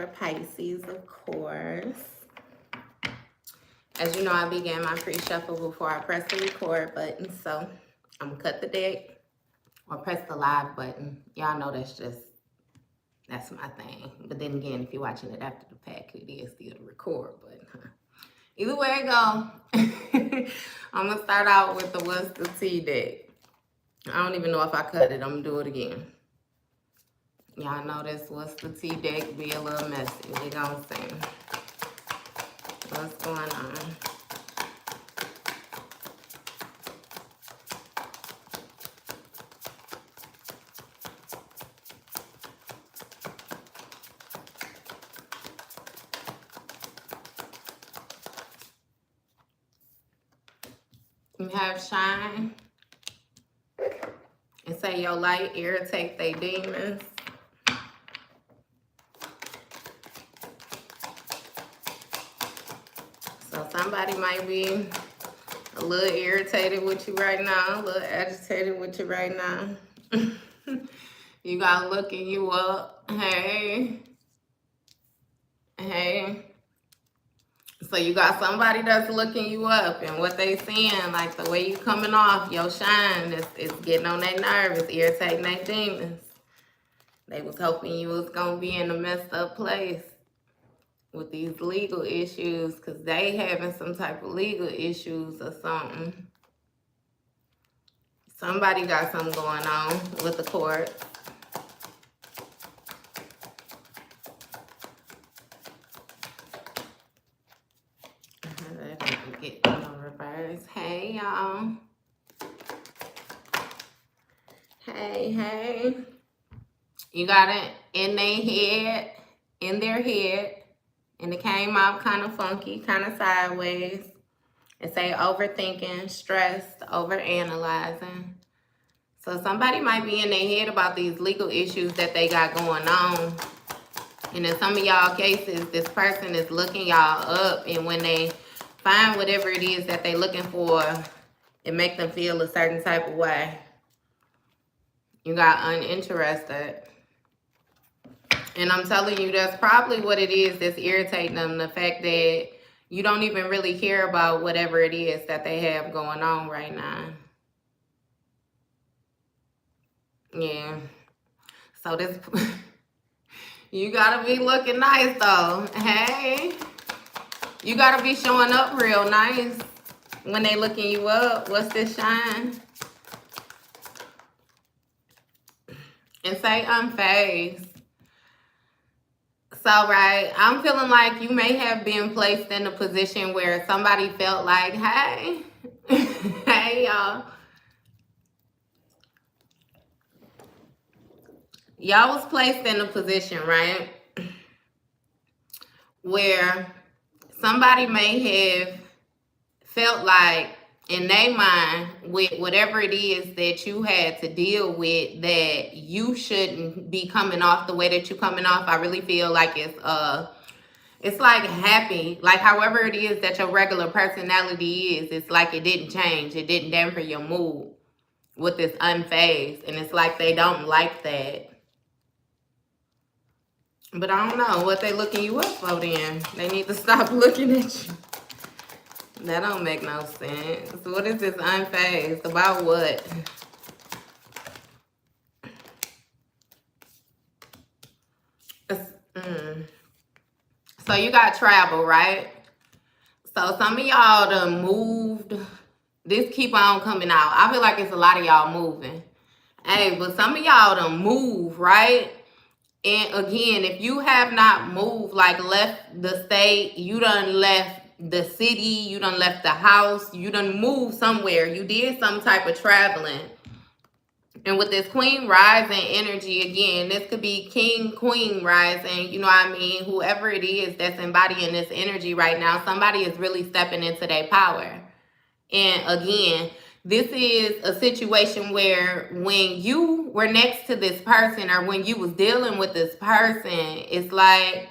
for Pisces, of course. As you know, I began my pre-shuffle before I press the record button, so I'm gonna cut the deck or press the live button. Y'all know that's my thing. But then again, if you're watching it after the pack, it is still the record button. Either way it go, I'm gonna start out with the What's the Tea deck. I don't even know if I cut it. I'm gonna do it again. Y'all know this What's the Tea deck be a little messy. We gonna see what's going on. You have Shine. And say your light irritate they demons. So somebody might be a little irritated with you right now, a little agitated with you right now. You got looking you up. Hey. Hey. So you got somebody that's looking you up, and what they seeing, like the way you coming off, your shine, is getting on their nerves, irritating their demons. They was hoping you was going to be in a messed up place with these legal issues, because they having some type of legal issues or something. Somebody got something going on with the court. Get in reverse. Hey, y'all. Hey. You got it in their head, and it came out kind of funky, kind of sideways. It say overthinking, stressed, overanalyzing. So somebody might be in their head about these legal issues that they got going on. And in some of y'all cases, this person is looking y'all up, and when they find whatever it is that they're looking for, it make them feel a certain type of way. You got uninterested. And I'm telling you, that's probably what it is that's irritating them. The fact that you don't even really care about whatever it is that they have going on right now. Yeah. So this, you gotta be looking nice though. Hey. You gotta be showing up real nice when they looking you up. What's this shine? And say unfazed. So, right, I'm feeling like you may have been placed in a position where somebody felt like, hey, hey, y'all. Y'all was placed in a position, right, where somebody may have felt like in their mind with whatever it is that you had to deal with that you shouldn't be coming off the way that you're coming off. I really feel like it's like happy, like however it is that your regular personality is, it's like it didn't change. It didn't dampen your mood with this unfazed. And it's like they don't like that. But I don't know what they looking you up for then. They need to stop looking at you. That don't make no sense. What is this unfazed? About what? So you got travel, right? So some of y'all done moved. This keep on coming out. I feel like it's a lot of y'all moving. Hey, but some of y'all done move, right? And again, if you have not moved, like left the state, you done left the city, you done left the house, you done moved somewhere, you did some type of traveling. And with this queen rising energy, again, this could be king, queen rising, you know what I mean? Whoever it is that's embodying this energy right now, somebody is really stepping into their power. And again, this is a situation where when you were next to this person or when you was dealing with this person, it's like,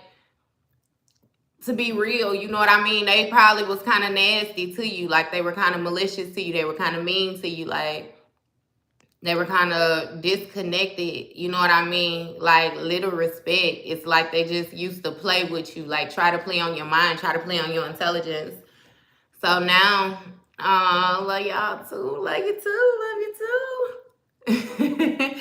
to be real, you know what I mean? They probably was kind of nasty to you. Like they were kind of malicious to you. They were kind of mean to you. Like They were kind of disconnected, you know what I mean? Like, little respect. It's like they just used to play with you, like try to play on your mind, try to play on your intelligence. So now, love y'all too, love you too.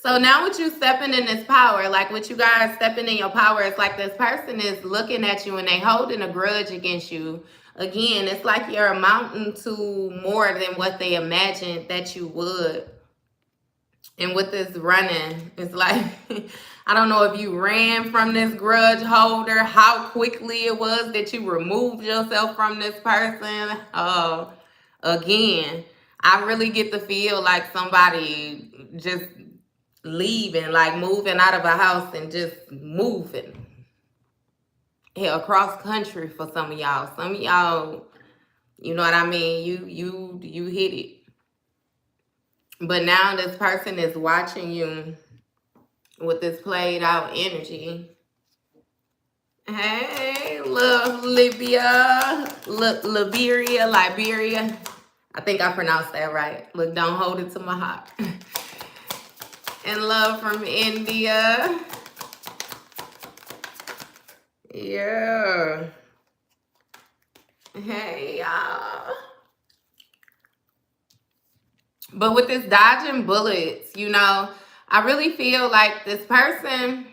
So now with you stepping in this power, like with you guys stepping in your power, it's like this person is looking at you and they holding a grudge against you. Again, it's like you're amounting to more than what they imagined that you would. And with this running, it's like, I don't know if you ran from this grudge holder, how quickly it was that you removed yourself from this person. Again, I really get the feel like somebody just leaving, like moving out of a house and just moving. Yeah, across country for some of y'all. Some of y'all, you know what I mean? You hit it. But now this person is watching you with this played out energy. Hey, love Libya, Liberia. I think I pronounced that right. Look, don't hold it to my heart. And love from India. Yeah. Hey, y'all. But with this dodging bullets, you know, I really feel like this person,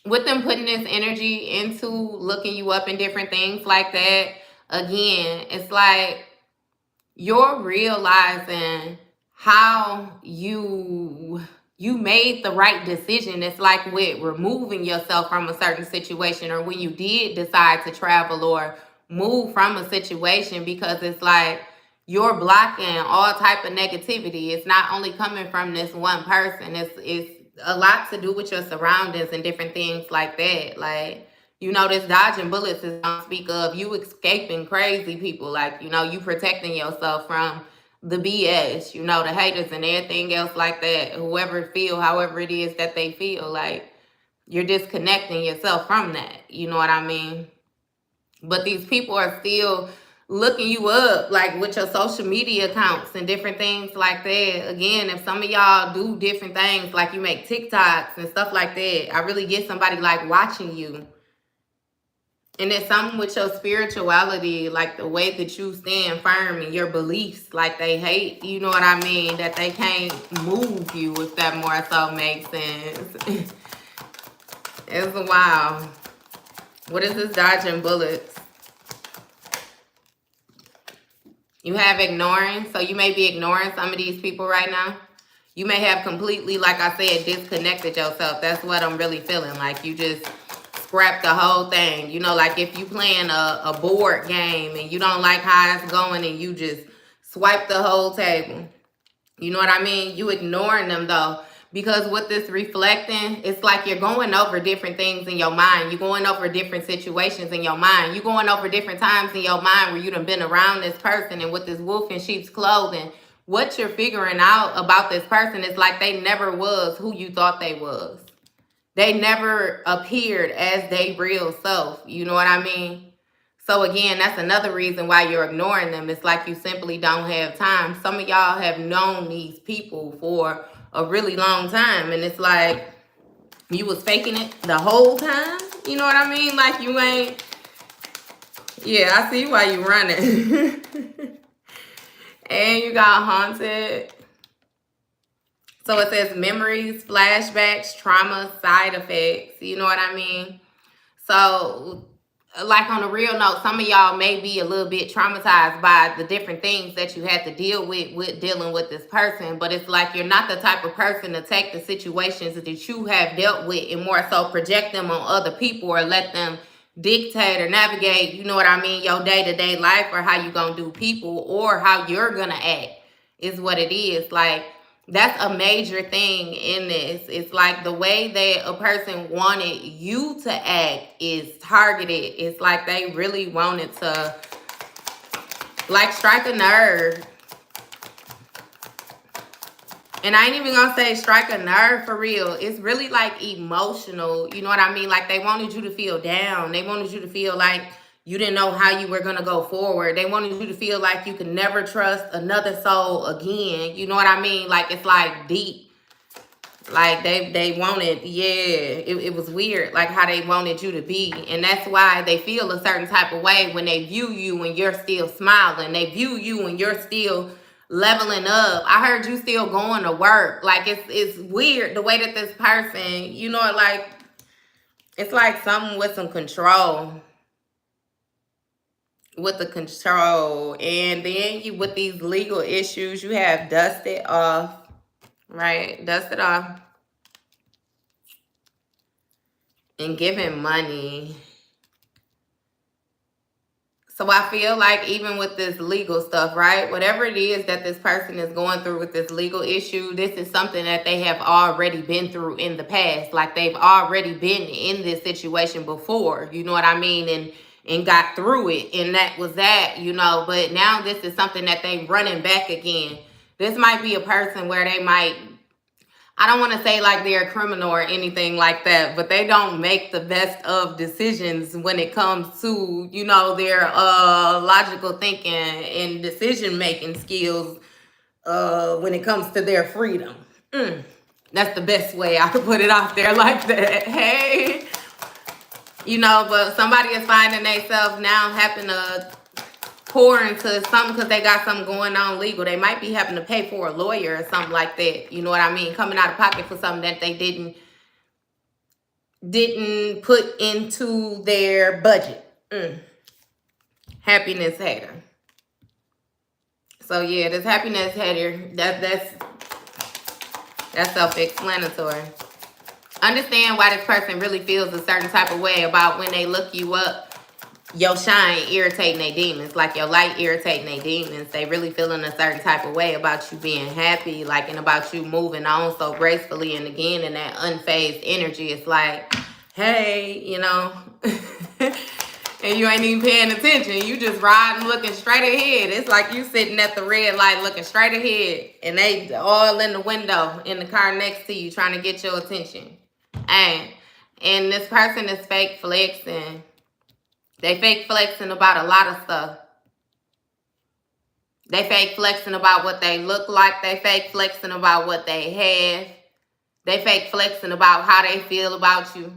with them putting this energy into looking you up and different things like that, again, it's like you're realizing how you made the right decision. It's like with removing yourself from a certain situation, or when you did decide to travel or move from a situation, because it's like you're blocking all type of negativity. It's not only coming from this one person. It's a lot to do with your surroundings and different things like that. Like, you know, this dodging bullets is don't speak of you escaping crazy people. Like, you know, you protecting yourself from the BS, you know, the haters and everything else like that. Whoever feel, however it is that they feel, like you're disconnecting yourself from that. You know what I mean? But these people are still looking you up, like with your social media accounts and different things like that. Again, if some of y'all do different things, like you make TikToks and stuff like that, I really get somebody like watching you. And it's something with your spirituality, like the way that you stand firm in your beliefs, like they hate, you know what I mean, that they can't move you, if that more so makes sense. It's wild. What is this dodging bullets? You have ignoring, so you may be ignoring some of these people right now. You may have completely, like I said, disconnected yourself. That's what I'm really feeling. Like you just scrap the whole thing. You know, like if you playing a board game and you don't like how it's going and you just swipe the whole table. You know what I mean? You ignoring them though. Because with this reflecting, it's like you're going over different things in your mind. You're going over different situations in your mind. You're going over different times in your mind where you done been around this person, and with this wolf in sheep's clothing, what you're figuring out about this person is like they never was who you thought they was. They never appeared as they real self. You know what I mean? So again, that's another reason why you're ignoring them. It's like you simply don't have time. Some of y'all have known these people for a really long time, and it's like you was faking it the whole time. You know what I mean? Like you ain't. Yeah, I see why you running. And you got haunted. So it says memories, flashbacks, trauma, side effects. You know what I mean? So, like on a real note, some of y'all may be a little bit traumatized by the different things that you had to deal with dealing with this person. But it's like you're not the type of person to take the situations that you have dealt with and more so project them on other people or let them dictate or navigate, you know what I mean, your day-to-day life, or how you gonna do people or how you're gonna act is what it is. Like, that's a major thing in this. It's like the way that a person wanted you to act is targeted. It's like they really wanted to, like, strike a nerve. And I ain't even gonna say strike a nerve for real. It's really like emotional. You know what I mean? Like they wanted you to feel down. They wanted you to feel like You didn't know how you were going to go forward. They wanted you to feel like you could never trust another soul again. You know what I mean? Like, it's like deep. Like they wanted, yeah, it was weird, like how they wanted you to be. And that's why they feel a certain type of way when they view you when you're still smiling. They view you when you're still leveling up. I heard you still going to work. Like, it's weird the way that this person, you know, like, it's like something with some control. With the control. And then you, with these legal issues, you have dusted off, right? Dusted off. And giving money. So I feel like even with this legal stuff, right? Whatever it is that this person is going through with this legal issue, this is something that they have already been through in the past. Like, they've already been in this situation before, you know what I mean? And got through it. And that was that, you know. But now this is something that they running back again. This might be a person where they might, I don't want to say like they're a criminal or anything like that, but they don't make the best of decisions when it comes to, you know, their logical thinking and decision making skills when it comes to their freedom. That's the best way I could put it out there like that. Hey, you know, but somebody is finding themselves now having to pour into something because they got something going on legal. They might be having to pay for a lawyer or something like that. You know what I mean? Coming out of pocket for something that they didn't put into their budget. Happiness hater. So yeah, this happiness hater, that's self-explanatory. Understand why this person really feels a certain type of way about when they look you up. Your shine irritating their demons, like your light irritating their demons. They really feeling a certain type of way about you being happy, like, and about you moving on so gracefully. And again, in that unfazed energy, it's like, hey, you know, and you ain't even paying attention. You just riding, looking straight ahead. It's like you sitting at the red light looking straight ahead, and they all in the window in the car next to you trying to get your attention. And this person is fake flexing. They fake flexing about a lot of stuff. They fake flexing about what they look like. They fake flexing about what they have. They fake flexing about how they feel about you.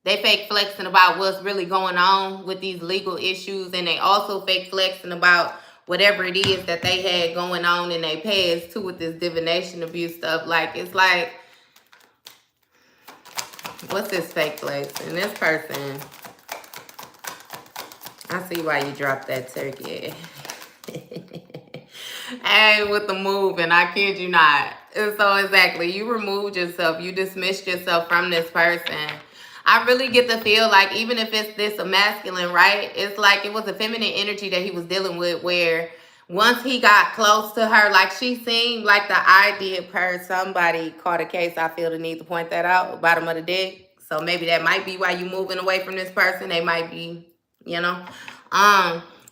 They fake flexing about what's really going on with these legal issues. And they also fake flexing about whatever it is that they had going on in their past too with this divination abuse stuff. Like, it's like, what's this fake flexing? This person, I see why you dropped that turkey. Hey, with the moving, I kid you not. So exactly, you removed yourself. You dismissed yourself from this person. I really get the feel like even if it's this a masculine, right? It's like it was a feminine energy that he was dealing with where once he got close to her, like she seemed like the ideal per somebody caught a case. I feel the need to point that out, bottom of the deck. So maybe that might be why you moving away from this person. They might be, you know.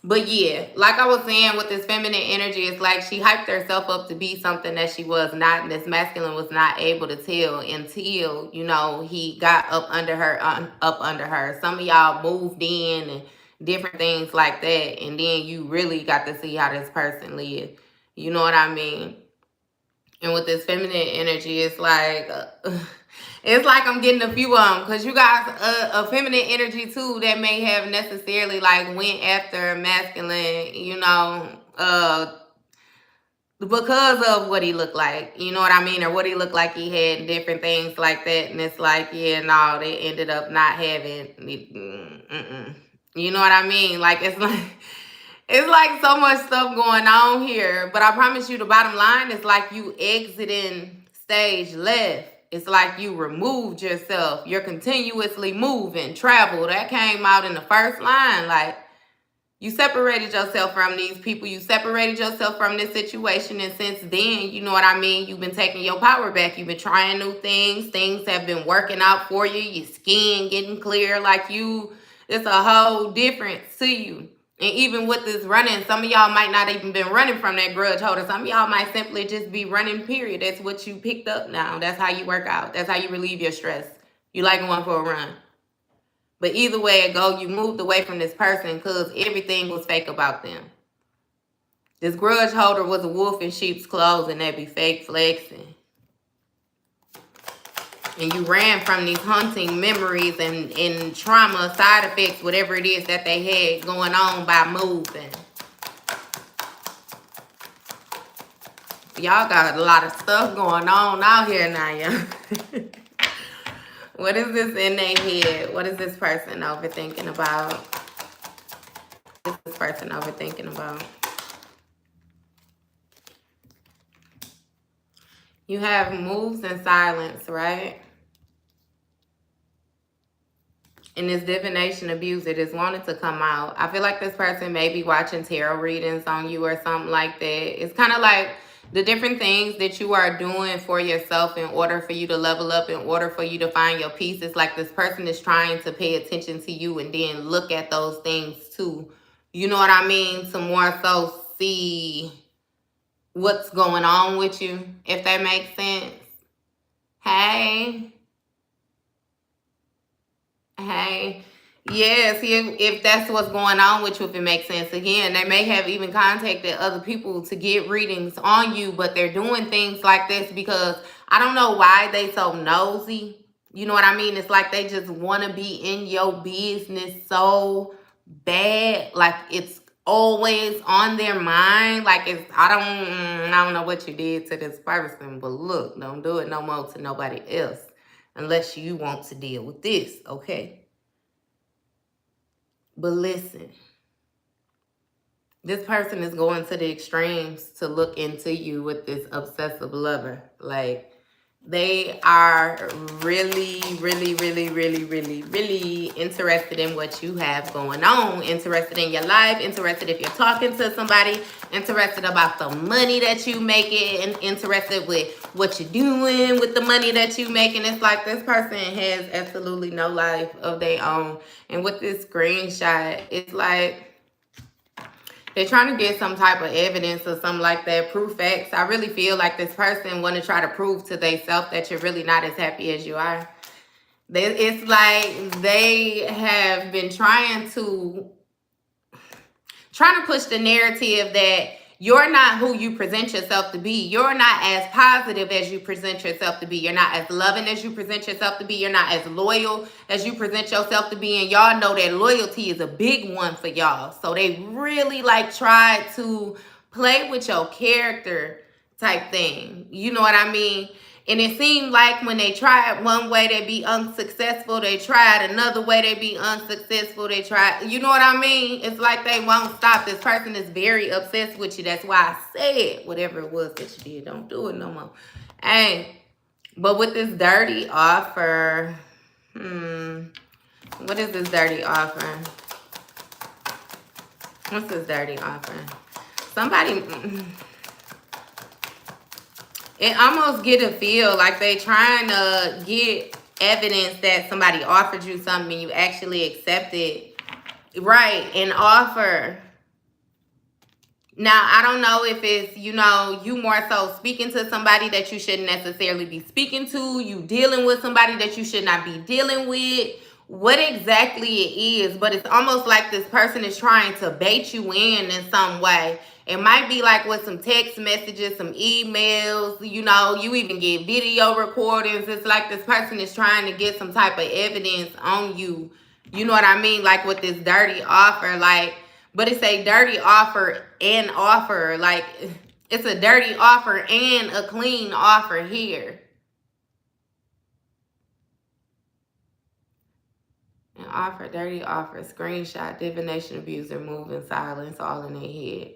But yeah, like I was saying with this feminine energy, it's like she hyped herself up to be something that she was not. And this masculine was not able to tell until, you know, he got up under her. Some of y'all moved in and different things like that. And then you really got to see how this person lived. You know what I mean? And with this feminine energy, it's like... it's like I'm getting a few of them because you guys a feminine energy too that may have necessarily like went after masculine, you know, because of what he looked like, you know what I mean, or what he looked like he had, different things like that. And it's like, yeah, no, they ended up not having you know what I mean? Like it's like so much stuff going on here. But I promise you, the bottom line is like you exiting stage left. It's like you removed yourself. You're continuously moving, travel. That came out in the first line. Like you separated yourself from these people. You separated yourself from this situation. And since then, you know what I mean? You've been taking your power back. You've been trying new things. Things have been working out for you. Your skin getting clear. Like it's a whole difference to you. And even with this running, some of y'all might not even been running from that grudge holder. Some of y'all might simply just be running, period. That's what you picked up now. That's how you work out. That's how you relieve your stress. You like going for a run. But either way it go, you moved away from this person because everything was fake about them. This grudge holder was a wolf in sheep's clothing that be fake flexing. And you ran from these haunting memories and trauma, side effects, whatever it is that they had going on by moving. Y'all got a lot of stuff going on out here now, y'all. What is this in their head? What is this person overthinking about? What is this person overthinking about? You have moves in silence, right? And this divination abuser just wanted to come out. I feel like this person may be watching tarot readings on you or something like that. It's kind of like the different things that you are doing for yourself in order for you to level up, in order for you to find your peace. It's like this person is trying to pay attention to you and then look at those things too. You know what I mean? To more so see what's going on with you, if that makes sense. Hey. Hey. Yeah, see if that's what's going on with you, if it makes sense. Again, they may have even contacted other people to get readings on you, but they're doing things like this because I don't know why they so nosy. You know what I mean? It's like they just want to be in your business so bad. Like it's always on their mind. Like it's I don't know what you did to this person, but look, don't do it no more to nobody else unless you want to deal with this, okay? But listen, this person is going to the extremes to look into you with this obsessive lover. Like, they are really, really, really, really, really, really interested in what you have going on. Interested in your life. Interested if you're talking to somebody. Interested about the money that you making. And interested with what you're doing with the money that you making. It's like this person has absolutely no life of their own. And with this screenshot, it's like they're trying to get some type of evidence or something like that, proof facts. I really feel like this person want to try to prove to themselves that you're really not as happy as you are. It's like they have been trying to push the narrative that you're not who you present yourself to be. You're not as positive as you present yourself to be. You're not as loving as you present yourself to be. You're not as loyal as you present yourself to be. And y'all know that loyalty is a big one for y'all. So they really like try to play with your character type thing. You know what I mean? And it seemed like when they tried one way, they'd be unsuccessful. They tried another way, they'd be unsuccessful. They tried, you know what I mean? It's like they won't stop. This person is very obsessed with you. That's why I said whatever it was that you did, don't do it no more. Hey, but with this dirty offer, what is this dirty offer? What's this dirty offer? Somebody... It almost get a feel like they trying to get evidence that somebody offered you something and you actually accepted. Right, an offer. Now, I don't know if it's, you know, you more so speaking to somebody that you shouldn't necessarily be speaking to. You dealing with somebody that you should not be dealing with. What exactly it is. But it's almost like this person is trying to bait you in some way. It might be like with some text messages, some emails, you know, you even get video recordings. It's like this person is trying to get some type of evidence on you. You know what I mean? Like with this dirty offer, like, but it's a dirty offer and offer. Like, it's a dirty offer and a clean offer here. An offer, dirty offer, screenshot, divination, abuser, move in silence, all in their head.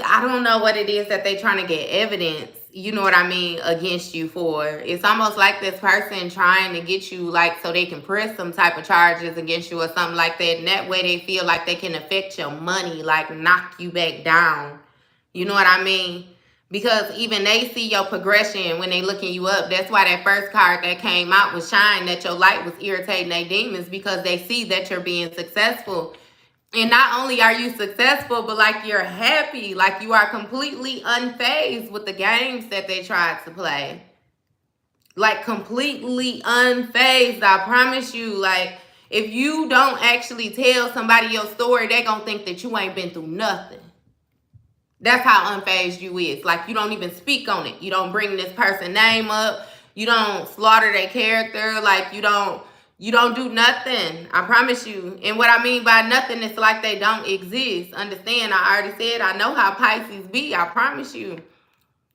I don't know what it is that they trying to get evidence, you know what I mean, against you for. It's almost like this person trying to get you, like, so they can press some type of charges against you or something like that. And that way they feel like they can affect your money, like knock you back down. You know what I mean? Because even they see your progression when they looking you up. That's why that first card that came out was shine, that your light was irritating their demons, because they see that you're being successful. And not only are you successful, but like you're happy, like you are completely unfazed with the games that they tried to play. Like completely unfazed, I promise you. Like If you don't actually tell somebody your story, they gonna think that you ain't been through nothing. That's how unfazed you is. Like, you don't even speak on it. You don't bring this person's name up. You don't slaughter their character. Like, you don't do nothing. I promise you. And what I mean by nothing, it's like they don't exist. Understand? I already said I know how Pisces be. I promise you.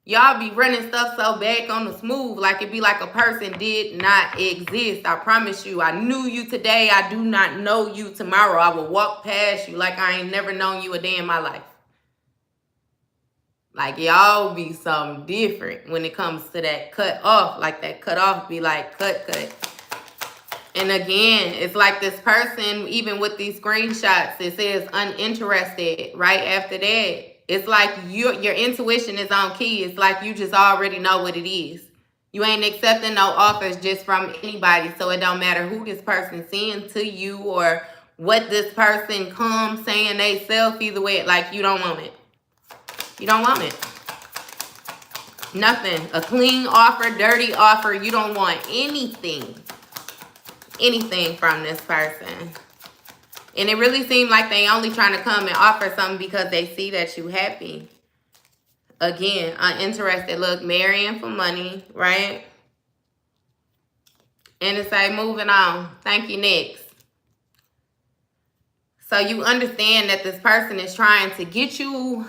Y'all be running stuff so back on the smooth, like it be like a person did not exist. I promise you. I knew you today. I do not know you tomorrow. I will walk past you like I ain't never known you a day in my life. Like, y'all be something different when it comes to that cut off. Like, that cut off be like cut. And again, it's like this person, even with these screenshots, it says uninterested right after that. It's like your intuition is on key. It's like you just already know what it is. You ain't accepting no offers just from anybody. So it don't matter who this person sends to you or what this person comes saying they self. Either way, like, you don't want it. You don't want it. Nothing. A clean offer, dirty offer. You don't want anything. Anything from this person. And it really seemed like they only trying to come and offer something because they see that you happy. Again, uninterested. Look, marrying for money, right? And it's like, moving on. Thank you, next. So you understand that this person is trying to get you,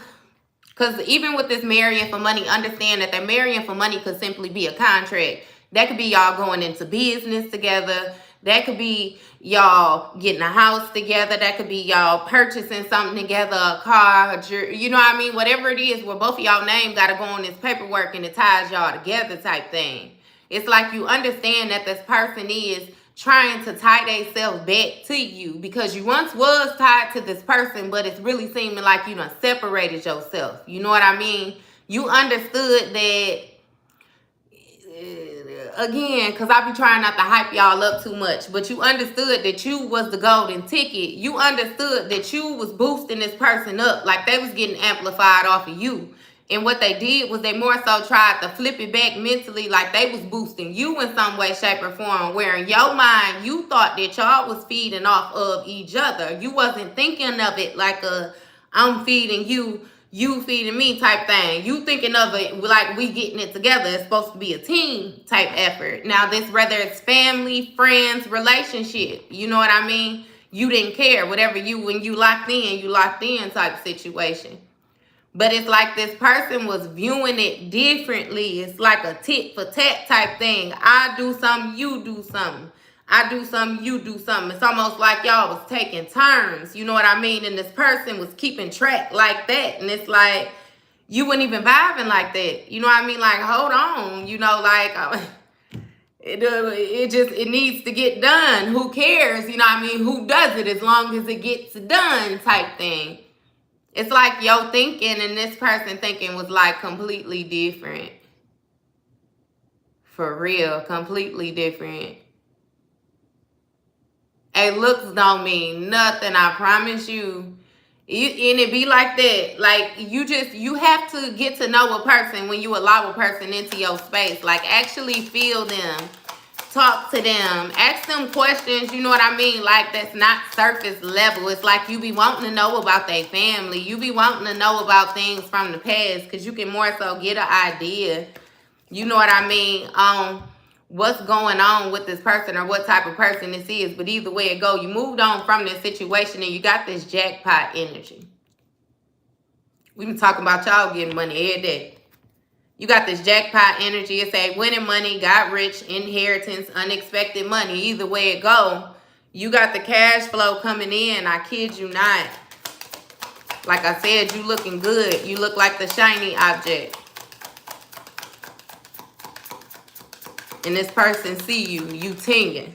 because even with this marrying for money, understand that that marrying for money could simply be a contract. That could be y'all going into business together. That could be y'all getting a house together. That could be y'all purchasing something together, a car, you know what I mean? Whatever it is where both of y'all name got to go on this paperwork and it ties y'all together type thing. It's like you understand that this person is trying to tie themselves back to you because you once was tied to this person, but it's really seeming like you done separated yourself. You know what I mean? You understood that, again, because I be trying not to hype y'all up too much, but you understood that you was the golden ticket. You understood that you was boosting this person up, like they was getting amplified off of you. And what they did was they more so tried to flip it back mentally, like they was boosting you in some way, shape, or form, where in your mind, you thought that y'all was feeding off of each other. You wasn't thinking of it like a, I'm feeding you, you feeding me type thing. You thinking of it like we getting it together. It's supposed to be a team type effort. Now this, whether it's family, friends, relationship, you know what I mean? You didn't care. Whatever when you locked in type situation. But it's like this person was viewing it differently. It's like a tit for tat type thing. I do something, you do something. I do something, you do something. It's almost like y'all was taking turns. You know what I mean? And this person was keeping track like that. And it's like, you weren't even vibing like that. You know what I mean? Like, hold on. You know, like, it needs to get done. Who cares? You know what I mean? Who does it as long as it gets done type thing. It's like your thinking and this person thinking was like completely different. For real, completely different. Hey, looks don't mean nothing, I promise you. And it be like that. Like, you have to get to know a person when you allow a person into your space. Like, actually feel them. Talk to them, ask them questions, you know what I mean? Like, that's not surface level. It's like you be wanting to know about their family. You be wanting to know about things from the past because you can more so get an idea, you know what I mean, what's going on with this person or what type of person this is. But either way it go, you moved on from this situation and you got this jackpot energy. We been talking about y'all getting money every day. You got this jackpot energy. It's a winning money, got rich, inheritance, unexpected money. Either way it go, you got the cash flow coming in. I kid you not. Like I said, you looking good. You look like the shiny object. And this person see you. You tinging.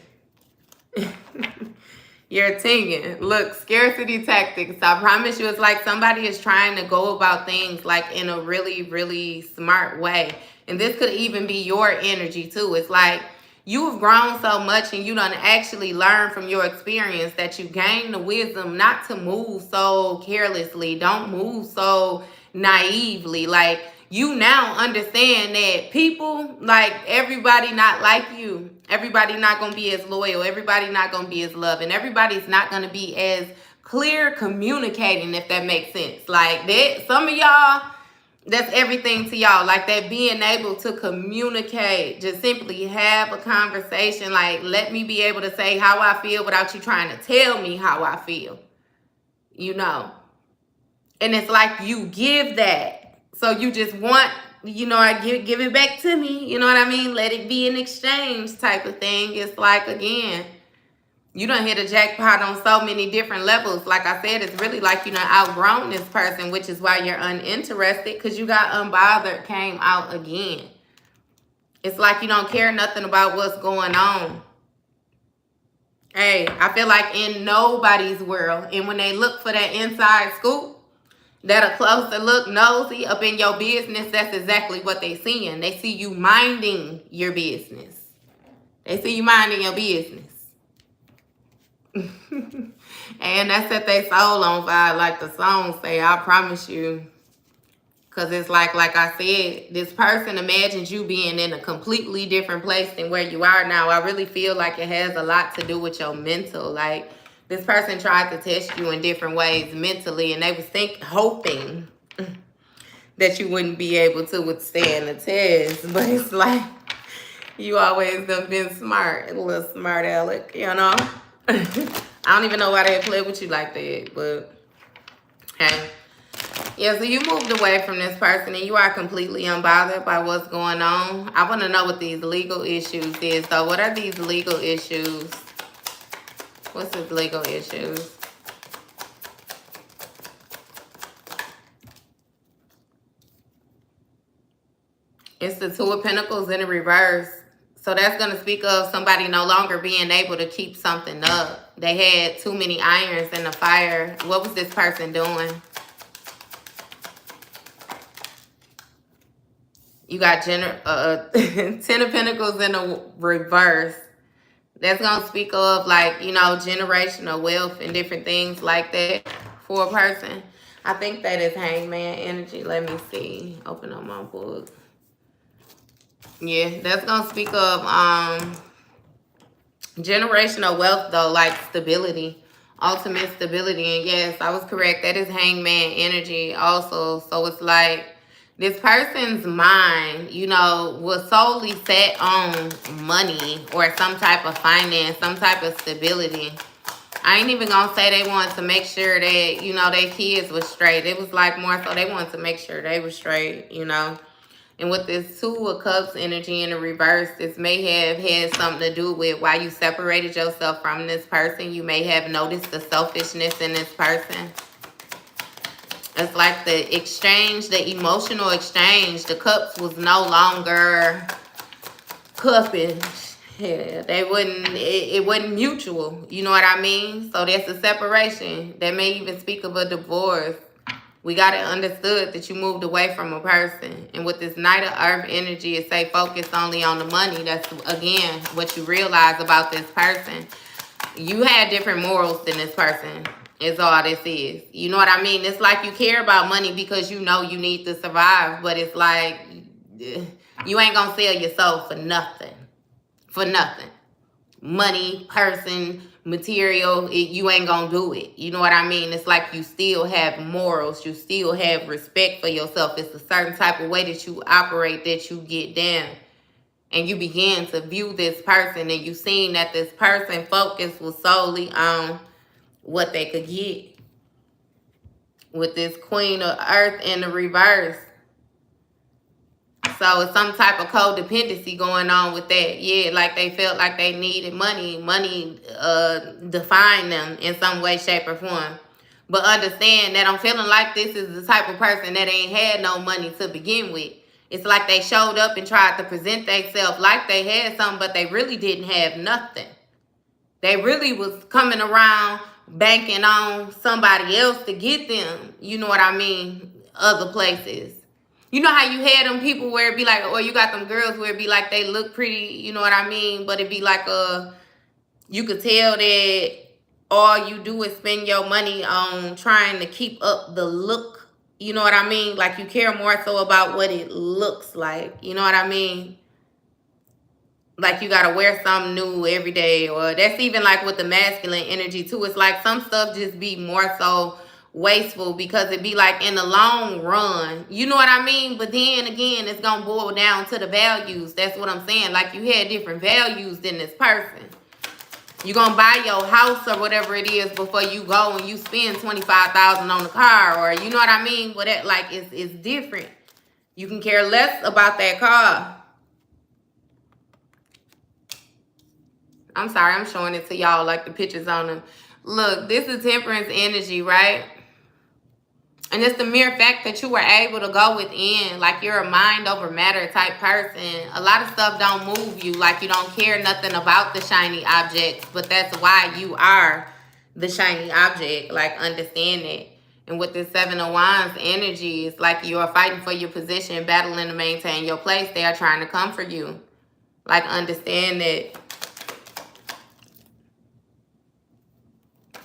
You're tinging. Look, scarcity tactics. I promise you, it's like somebody is trying to go about things like in a really, really smart way. And this could even be your energy too. It's like you've grown so much and you done actually learn from your experience that you gain the wisdom not to move so carelessly. Don't move so naively. Like, you now understand that people, like, everybody not like you. Everybody not going to be as loyal. Everybody not going to be as loving. Everybody's not going to be as clear communicating, if that makes sense. Like, that, some of y'all, that's everything to y'all. Like, that being able to communicate, just simply have a conversation. Like, let me be able to say how I feel without you trying to tell me how I feel. You know. And it's like you give that. So you just want, you know, I give it back to me. You know what I mean? Let it be an exchange type of thing. It's like, again, you done hit a jackpot on so many different levels. Like I said, it's really like you done outgrown this person, which is why you're uninterested, because you got unbothered came out again. It's like you don't care nothing about what's going on. Hey, I feel like in nobody's world, and when they look for that inside scoop, that a closer look, nosy up in your business, that's exactly what they seeing. They see you minding your business. They see you minding your business. And that set their soul on fire, like the song say, I promise you. Because it's like I said, this person imagines you being in a completely different place than where you are now. I really feel like it has a lot to do with your mental. Like, this person tried to test you in different ways mentally, and they was hoping that you wouldn't be able to withstand the test. But it's like, you always done been smart, a little smart aleck, you know? I don't even know why they play with you like that, but hey. Yeah, so you moved away from this person and you are completely unbothered by what's going on. I want to know what these legal issues is. So what are these legal issues? What's his legal issues? It's the Two of Pentacles in the reverse. So that's going to speak of somebody no longer being able to keep something up. They had too many irons in the fire. What was this person doing? You got 10 of Pentacles in the reverse. That's going to speak of, like, you know, generational wealth and different things like that for a person. I think that is Hangman energy. Let me see. Open up my book. Yeah, that's going to speak of generational wealth, though, like stability. Ultimate stability. And yes, I was correct. That is Hangman energy also. So it's like, this person's mind, you know, was solely set on money or some type of finance, some type of stability. I ain't even gonna say they wanted to make sure that, you know, their kids was straight. It was like more so they wanted to make sure they were straight, you know. And with this Two of Cups energy in the reverse, this may have had something to do with why you separated yourself from this person. You may have noticed the selfishness in this person. It's like the exchange, the emotional exchange. The cups was no longer cupping. Yeah, they wouldn't, it wasn't mutual. You know what I mean? So that's a separation. That may even speak of a divorce. We got it understood that you moved away from a person. And with this Knight of Earth energy, it say focus only on the money. That's, again, what you realize about this person. You had different morals than this person. Is all this is. You know what I mean? It's like you care about money because you know you need to survive. But it's like, you ain't gonna sell your soul for nothing. For nothing. Money, person, material, you ain't gonna do it. You know what I mean? It's like you still have morals. You still have respect for yourself. It's a certain type of way that you operate, that you get down. And you begin to view this person, and you seen that this person focus was solely on what they could get. With this Queen of Earth in the reverse. So it's some type of codependency going on with that. Yeah, like they felt like they needed money. Money defined them in some way, shape, or form. But understand that I'm feeling like this is the type of person that ain't had no money to begin with. It's like they showed up and tried to present themselves like they had something, but they really didn't have nothing. They really was coming around banking on somebody else to get them, you know what I mean, other places. You know how you had them people where it be like, or you got them girls where it be like they look pretty, you know what I mean, but it be like you could tell that all you do is spend your money on trying to keep up the look You know what I mean? Like, you care more so about what it looks like. You know what I mean? Like, you gotta wear something new every day. Or that's even like with the masculine energy too. It's like some stuff just be more so wasteful because it be like in the long run. You know what I mean? But then again, it's gonna boil down to the values. That's what I'm saying. Like, you had different values than this person. You gonna buy your house or whatever it is before you go and you spend $25,000 on the car, or you know what I mean? But that, like, it's different. You can care less about that car. I'm sorry, I'm showing it to y'all like the pictures on them. Look, this is Temperance energy, right? And it's the mere fact that you were able to go within, like you're a mind over matter type person. A lot of stuff don't move you, like you don't care nothing about the shiny objects, but that's why you are the shiny object. Like, understand it. And with this Seven of Wands energy, it's like you are fighting for your position, battling to maintain your place. They are trying to come for you. Like, understand that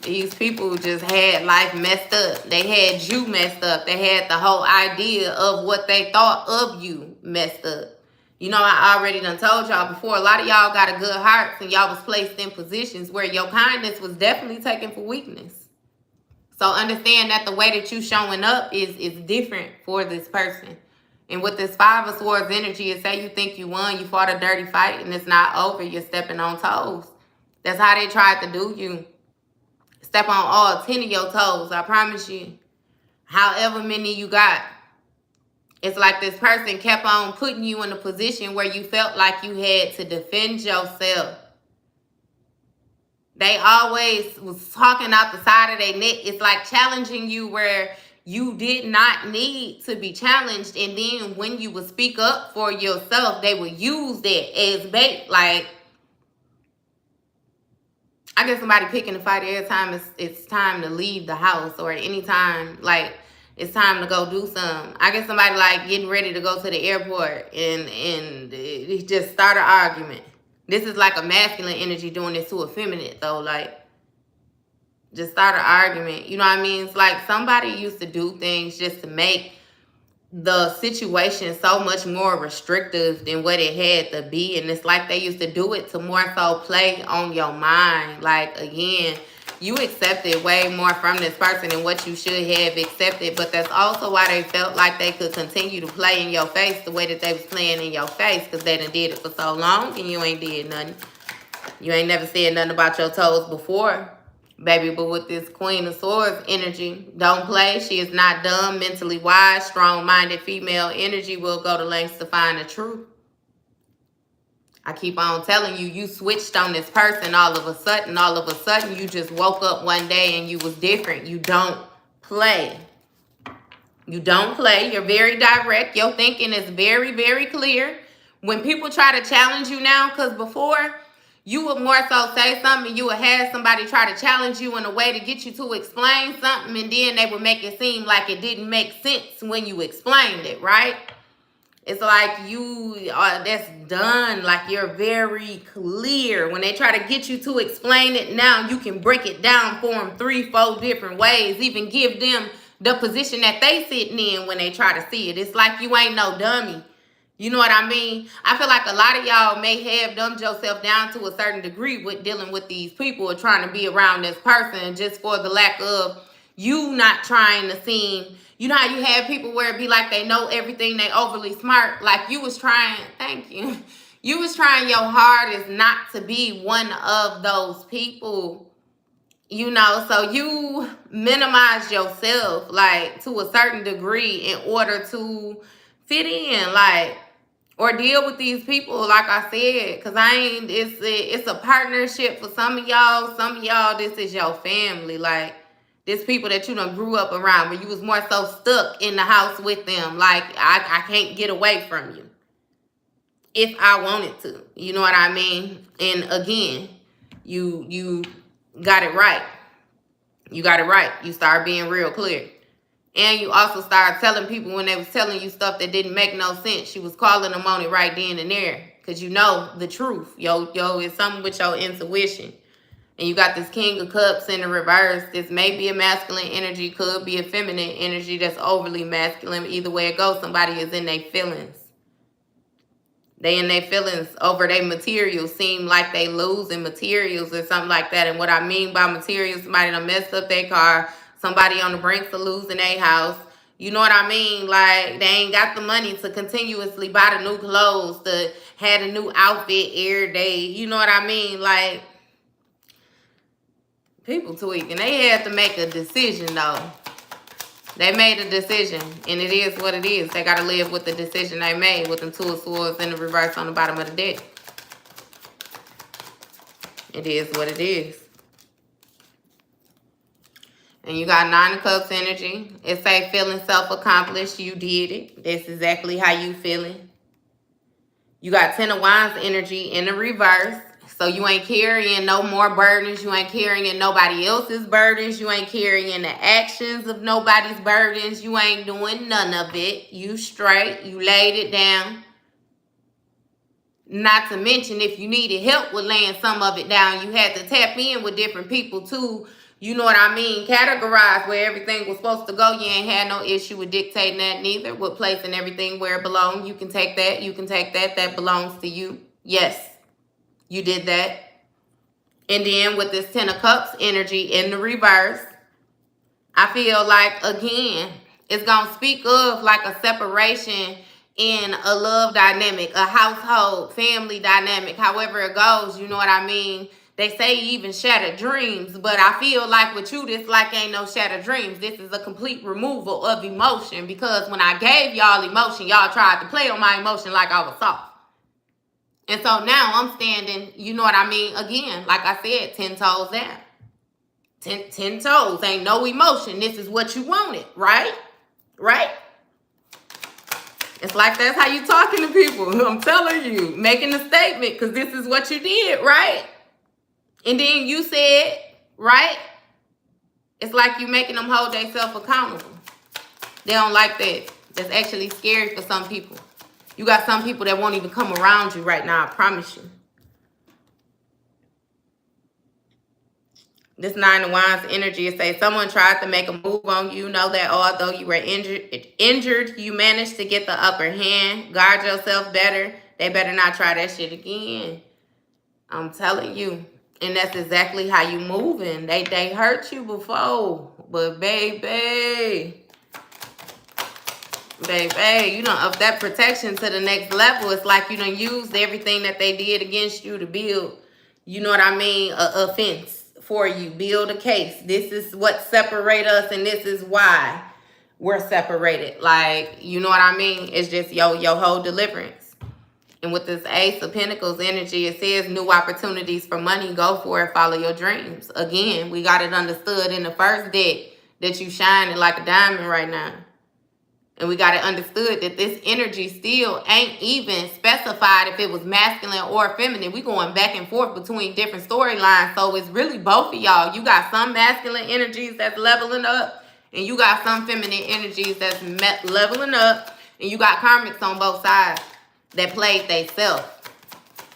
these people just had life messed up. They had you messed up. They had the whole idea of what they thought of you messed up. You know, I already done told y'all before, a lot of y'all got a good heart and y'all was placed in positions where your kindness was definitely taken for weakness. So understand that the way that you showing up is different for this person. And with this Five of Swords energy, it say you think you won, you fought a dirty fight, and it's not over. You're stepping on toes. That's how they tried to do you. Step on all 10 of your toes, I promise you. However many you got. It's like this person kept on putting you in a position where you felt like you had to defend yourself. They always was talking out the side of their neck. It's like challenging you where you did not need to be challenged. And then when you would speak up for yourself, they would use that as bait. Like, I get somebody picking a fight every time it's time to leave the house, or anytime like it's time to go do something. I get somebody like getting ready to go to the airport and it just start an argument. This is like a masculine energy doing this to a feminine though. Like, just start an argument. You know what I mean? It's like somebody used to do things just to make the situation so much more restrictive than what it had to be. And it's like they used to do it to more so play on your mind. Like, again, you accepted way more from this person than what you should have accepted. But that's also why they felt like they could continue to play in your face the way that they was playing in your face, because they done did it for so long and you ain't did nothing. You ain't never said nothing about your toes before, baby. But with this Queen of Swords energy, don't play. She is not dumb, mentally wise, strong-minded female energy will go to lengths to find the truth. I keep on telling you, you switched on this person all of a sudden you just woke up one day and you was different. You don't play. You don't play. You're very direct. Your thinking is very, very clear. When people try to challenge you now, because before, you would more so say something, you would have somebody try to challenge you in a way to get you to explain something, and then they would make it seem like it didn't make sense when you explained it, right? It's like you are, that's done. Like, you're very clear. When they try to get you to explain it, now you can break it down for them 3-4 different ways. Even give them the position that they sitting in when they try to see it. It's like you ain't no dummy. You know what I mean? I feel like a lot of y'all may have dumbed yourself down to a certain degree with dealing with these people or trying to be around this person, just for the lack of you not trying to seem. You know how you have people where it be like they know everything, they overly smart. Like, you was trying, thank you. You was trying your hardest not to be one of those people. You know, so you minimize yourself, like, to a certain degree in order to fit in, like, or deal with these people, like I said, because it's a partnership for some of y'all. Some of y'all, this is your family. Like, this people that you done grew up around, but you was more so stuck in the house with them. Like, I can't get away from you if I wanted to. You know what I mean? And again, you got it right. You got it right. You start being real clear. And you also start telling people when they was telling you stuff that didn't make no sense. You was calling them on it right then and there. Because you know the truth. Yo, it's something with your intuition. And you got this King of Cups in the reverse. This may be a masculine energy, could be a feminine energy that's overly masculine. Either way it goes, somebody is in their feelings. They in their feelings over their materials. Seem like they losing materials or something like that. And what I mean by materials, somebody done messed up their car. Somebody on the brink of losing their house. You know what I mean? Like, they ain't got the money to continuously buy the new clothes, to have a new outfit every day. You know what I mean? Like, people tweaking. They had to make a decision, though. They made a decision, and it is what it is. They got to live with the decision they made with them 2 of Swords in the reverse on the bottom of the deck. It is what it is. And you got 9 of Cups energy. It say feeling self-accomplished. You did it. That's exactly how you feeling. You got 10 of Wands energy in the reverse. So you ain't carrying no more burdens. You ain't carrying nobody else's burdens. You ain't carrying the actions of nobody's burdens. You ain't doing none of it. You straight. You laid it down. Not to mention, if you needed help with laying some of it down, you had to tap in with different people too. You know what I mean? Categorize where everything was supposed to go. You ain't had no issue with dictating that neither. With placing everything where it belongs. You can take that. You can take that. That belongs to you. Yes, you did that. And then with this 10 of Cups energy in the reverse, I feel like, again, it's going to speak of like a separation in a love dynamic, a household, family dynamic, however it goes, you know what I mean? They say even shattered dreams, but I feel like with you, this like ain't no shattered dreams. This is a complete removal of emotion, because when I gave y'all emotion, y'all tried to play on my emotion like I was soft. And so now I'm standing, you know what I mean? Again, like I said, 10 toes down. 10 toes, ain't no emotion. This is what you wanted, right? Right? It's like that's how you talking to people. I'm telling you, making a statement, because this is what you did, right? And then you said, right? It's like you making them hold themselves accountable. They don't like that. That's actually scary for some people. You got some people that won't even come around you right now, I promise you. This 9 of Wands energy is say someone tried to make a move on you. Know that although you were injured, you managed to get the upper hand. Guard yourself better. They better not try that shit again. I'm telling you. And that's exactly how you moving. They hurt you before. But baby, you know, up that protection to the next level. It's like you done used everything that they did against you to build, you know what I mean, a offense for you. Build a case. This is what separate us, and this is why we're separated. Like, you know what I mean? It's just your whole deliverance. And with this Ace of Pentacles energy, it says new opportunities for money. Go for it. Follow your dreams. Again, we got it understood in the first deck that you shining like a diamond right now. And we got it understood that this energy still ain't even specified if it was masculine or feminine. We going back and forth between different storylines. So it's really both of y'all. You got some masculine energies that's leveling up, and you got some feminine energies that's leveling up, and you got karmics on both sides that played theyself.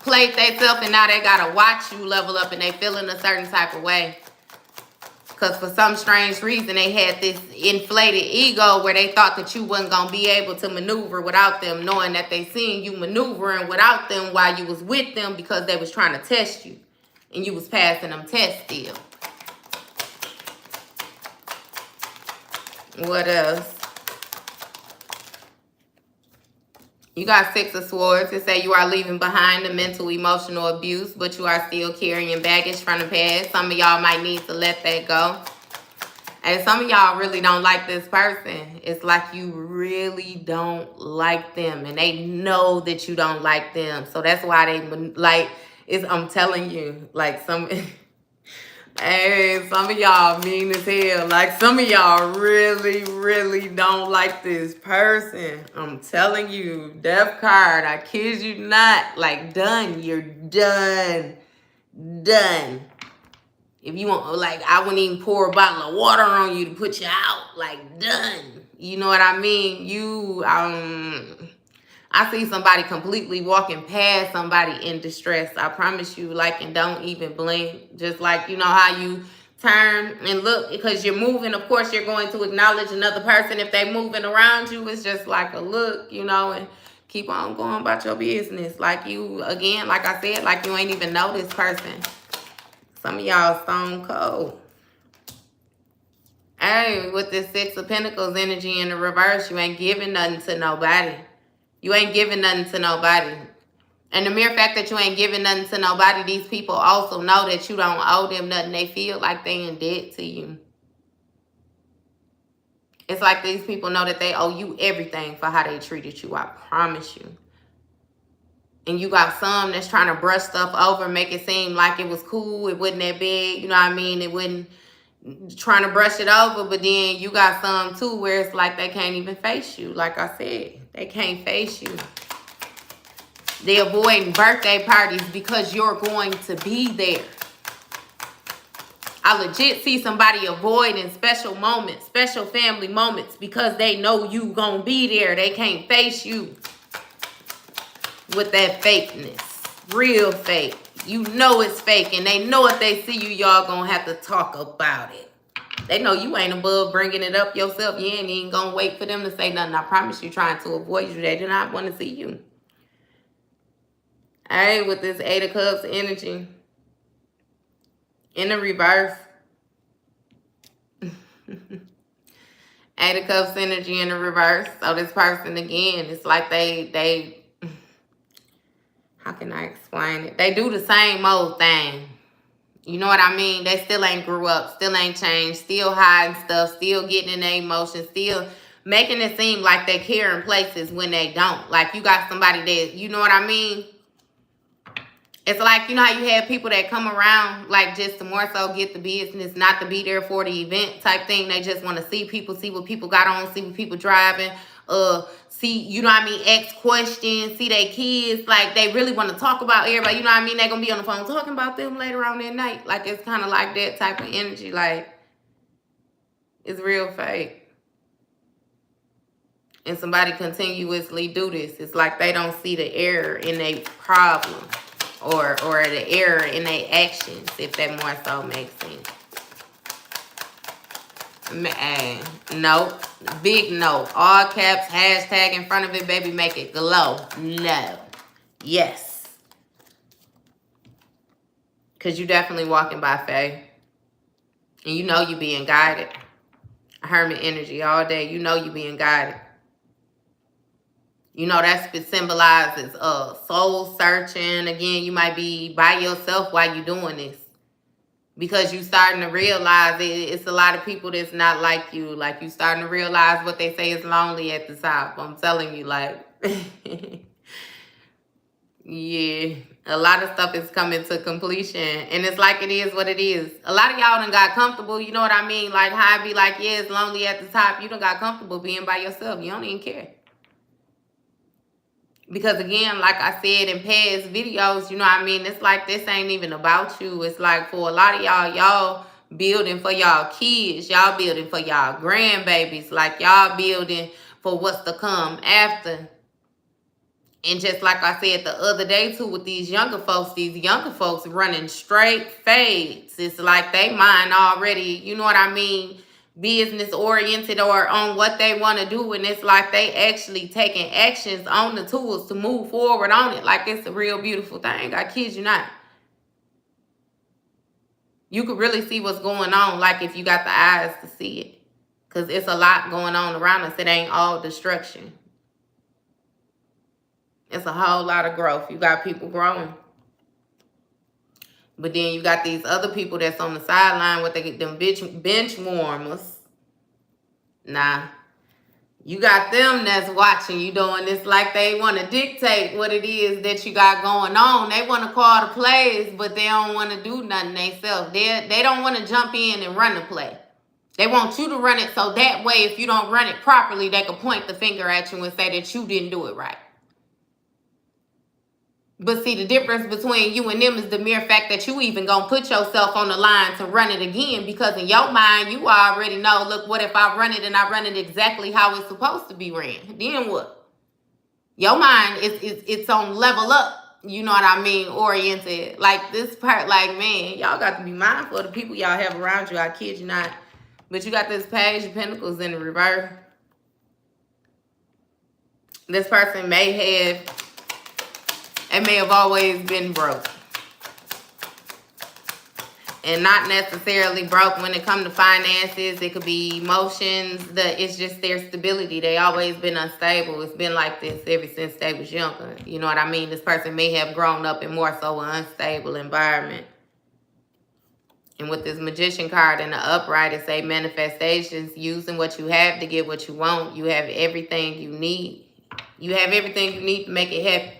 And now they got to watch you level up, and they feeling a certain type of way. Because for some strange reason, they had this inflated ego where they thought that you wasn't going to be able to maneuver without them, knowing that they seen you maneuvering without them while you was with them because they was trying to test you. And you was passing them tests still. What else? You got 6 of Swords. It say you are leaving behind the mental, emotional abuse, but you are still carrying baggage from the past. Some of y'all might need to let that go. And some of y'all really don't like this person. It's like you really don't like them, and they know that you don't like them. So that's why they like. I'm telling you, like some. Hey, some of y'all mean as hell. Like, some of y'all really, really don't like this person. I'm telling you, death card, I kid you not. Like, done. You're done. Done. If you want, like, I wouldn't even pour a bottle of water on you to put you out. Like, done. You know what I mean? I I see somebody completely walking past somebody in distress. I promise you, like, and don't even blink. Just like, you know how you turn and look because you're moving. Of course, you're going to acknowledge another person if they moving around you. It's just like a look, you know, and keep on going about your business. Like you, again, like I said, like you ain't even know this person. Some of y'all stone cold. Hey, with this Six of Pentacles energy in the reverse, you ain't giving nothing to nobody. You ain't giving nothing to nobody. And the mere fact that you ain't giving nothing to nobody, these people also know that you don't owe them nothing. They feel like they in debt to you. It's like these people know that they owe you everything for how they treated you. I promise you. And you got some that's trying to brush stuff over, make it seem like it was cool. It wasn't that big. You know what I mean? It wasn't trying to brush it over. But then you got some too where it's like they can't even face you. Like I said, they can't face you. They avoiding birthday parties because you're going to be there. I legit see somebody avoiding special moments, special family moments because they know you gonna be there. They can't face you with that fakeness. Real fake. You know it's fake, and they know if they see you, y'all gonna have to talk about it. They know you ain't above bringing it up yourself. You ain't even gonna wait for them to say nothing. I promise you, trying to avoid you. They do not want to see you. All right, with this Eight of Cups energy in the reverse. Eight of Cups energy in the reverse. So this person, again, it's like they how can I explain it? They do the same old thing. You know what I mean? They still ain't grew up, still ain't changed, still hiding stuff, still getting in their emotions, still making it seem like they care in places when they don't. Like you got somebody that, you know what I mean? It's like, you know how you have people that come around, like, just to more so get the business, not to be there for the event type thing. They just want to see people, see what people got on, see what people driving, see, you know what I mean, ask questions, see their kids. Like, they really want to talk about everybody, you know what I mean? They're going to be on the phone talking about them later on that night. Like, it's kind of like that type of energy. Like, it's real fake. And somebody continuously do this. It's like they don't see the error in their problem. Or the error in their actions, if that more so makes sense. Nope. Big no. All caps, hashtag in front of it, baby, make it glow. No. Yes. Because you definitely walking by faith. And you know you being guided. Hermit energy all day. You know you being guided. You know, that symbolizes soul searching. Again, you might be by yourself while you're doing this. Because you starting to realize it's a lot of people that's not like you. Like, you starting to realize what they say is lonely at the top. I'm telling you, like, yeah, a lot of stuff is coming to completion. And it's like it is what it is. A lot of y'all done got comfortable. You know what I mean? Like, how I be like, yeah, it's lonely at the top. You done got comfortable being by yourself. You don't even care. Because again, like I said in past videos, you know what I mean? It's like this ain't even about you. It's like for a lot of y'all building for y'all kids. Y'all building for y'all grandbabies. Like y'all building for what's to come after. And just like I said the other day too with these younger folks running straight fades. It's like they mind already, you know what I mean? Business oriented or on what they want to do, and it's like they actually taking actions on the tools to move forward on it. Like it's a real beautiful thing. I kid you not. You could really see what's going on, like if you got the eyes to see it, because it's a lot going on around us. It ain't all destruction. It's a whole lot of growth. You got people growing. But then you got these other people that's on the sideline with them bench warmers. Nah. You got them that's watching you doing this like they want to dictate what it is that you got going on. They want to call the plays, but they don't want to do nothing themselves. They don't want to jump in and run the play. They want you to run it so that way if you don't run it properly, they can point the finger at you and say that you didn't do it right. But see, the difference between you and them is the mere fact that you even gonna put yourself on the line to run it again, because in your mind, you already know, look, what if I run it and I run it exactly how it's supposed to be ran? Then what? Your mind it's on level up. You know what I mean? Oriented. Like this part, like, man, y'all got to be mindful of the people y'all have around you. I kid you not. But you got this Page of Pentacles in the reverse. This person may have always been broke. And not necessarily broke when it comes to finances. It could be emotions. It's just their stability. They always been unstable. It's been like this ever since they was younger. You know what I mean? This person may have grown up in more so an unstable environment. And with this Magician card in the upright, it say manifestations, using what you have to get what you want. You have everything you need. You have everything you need to make it happen.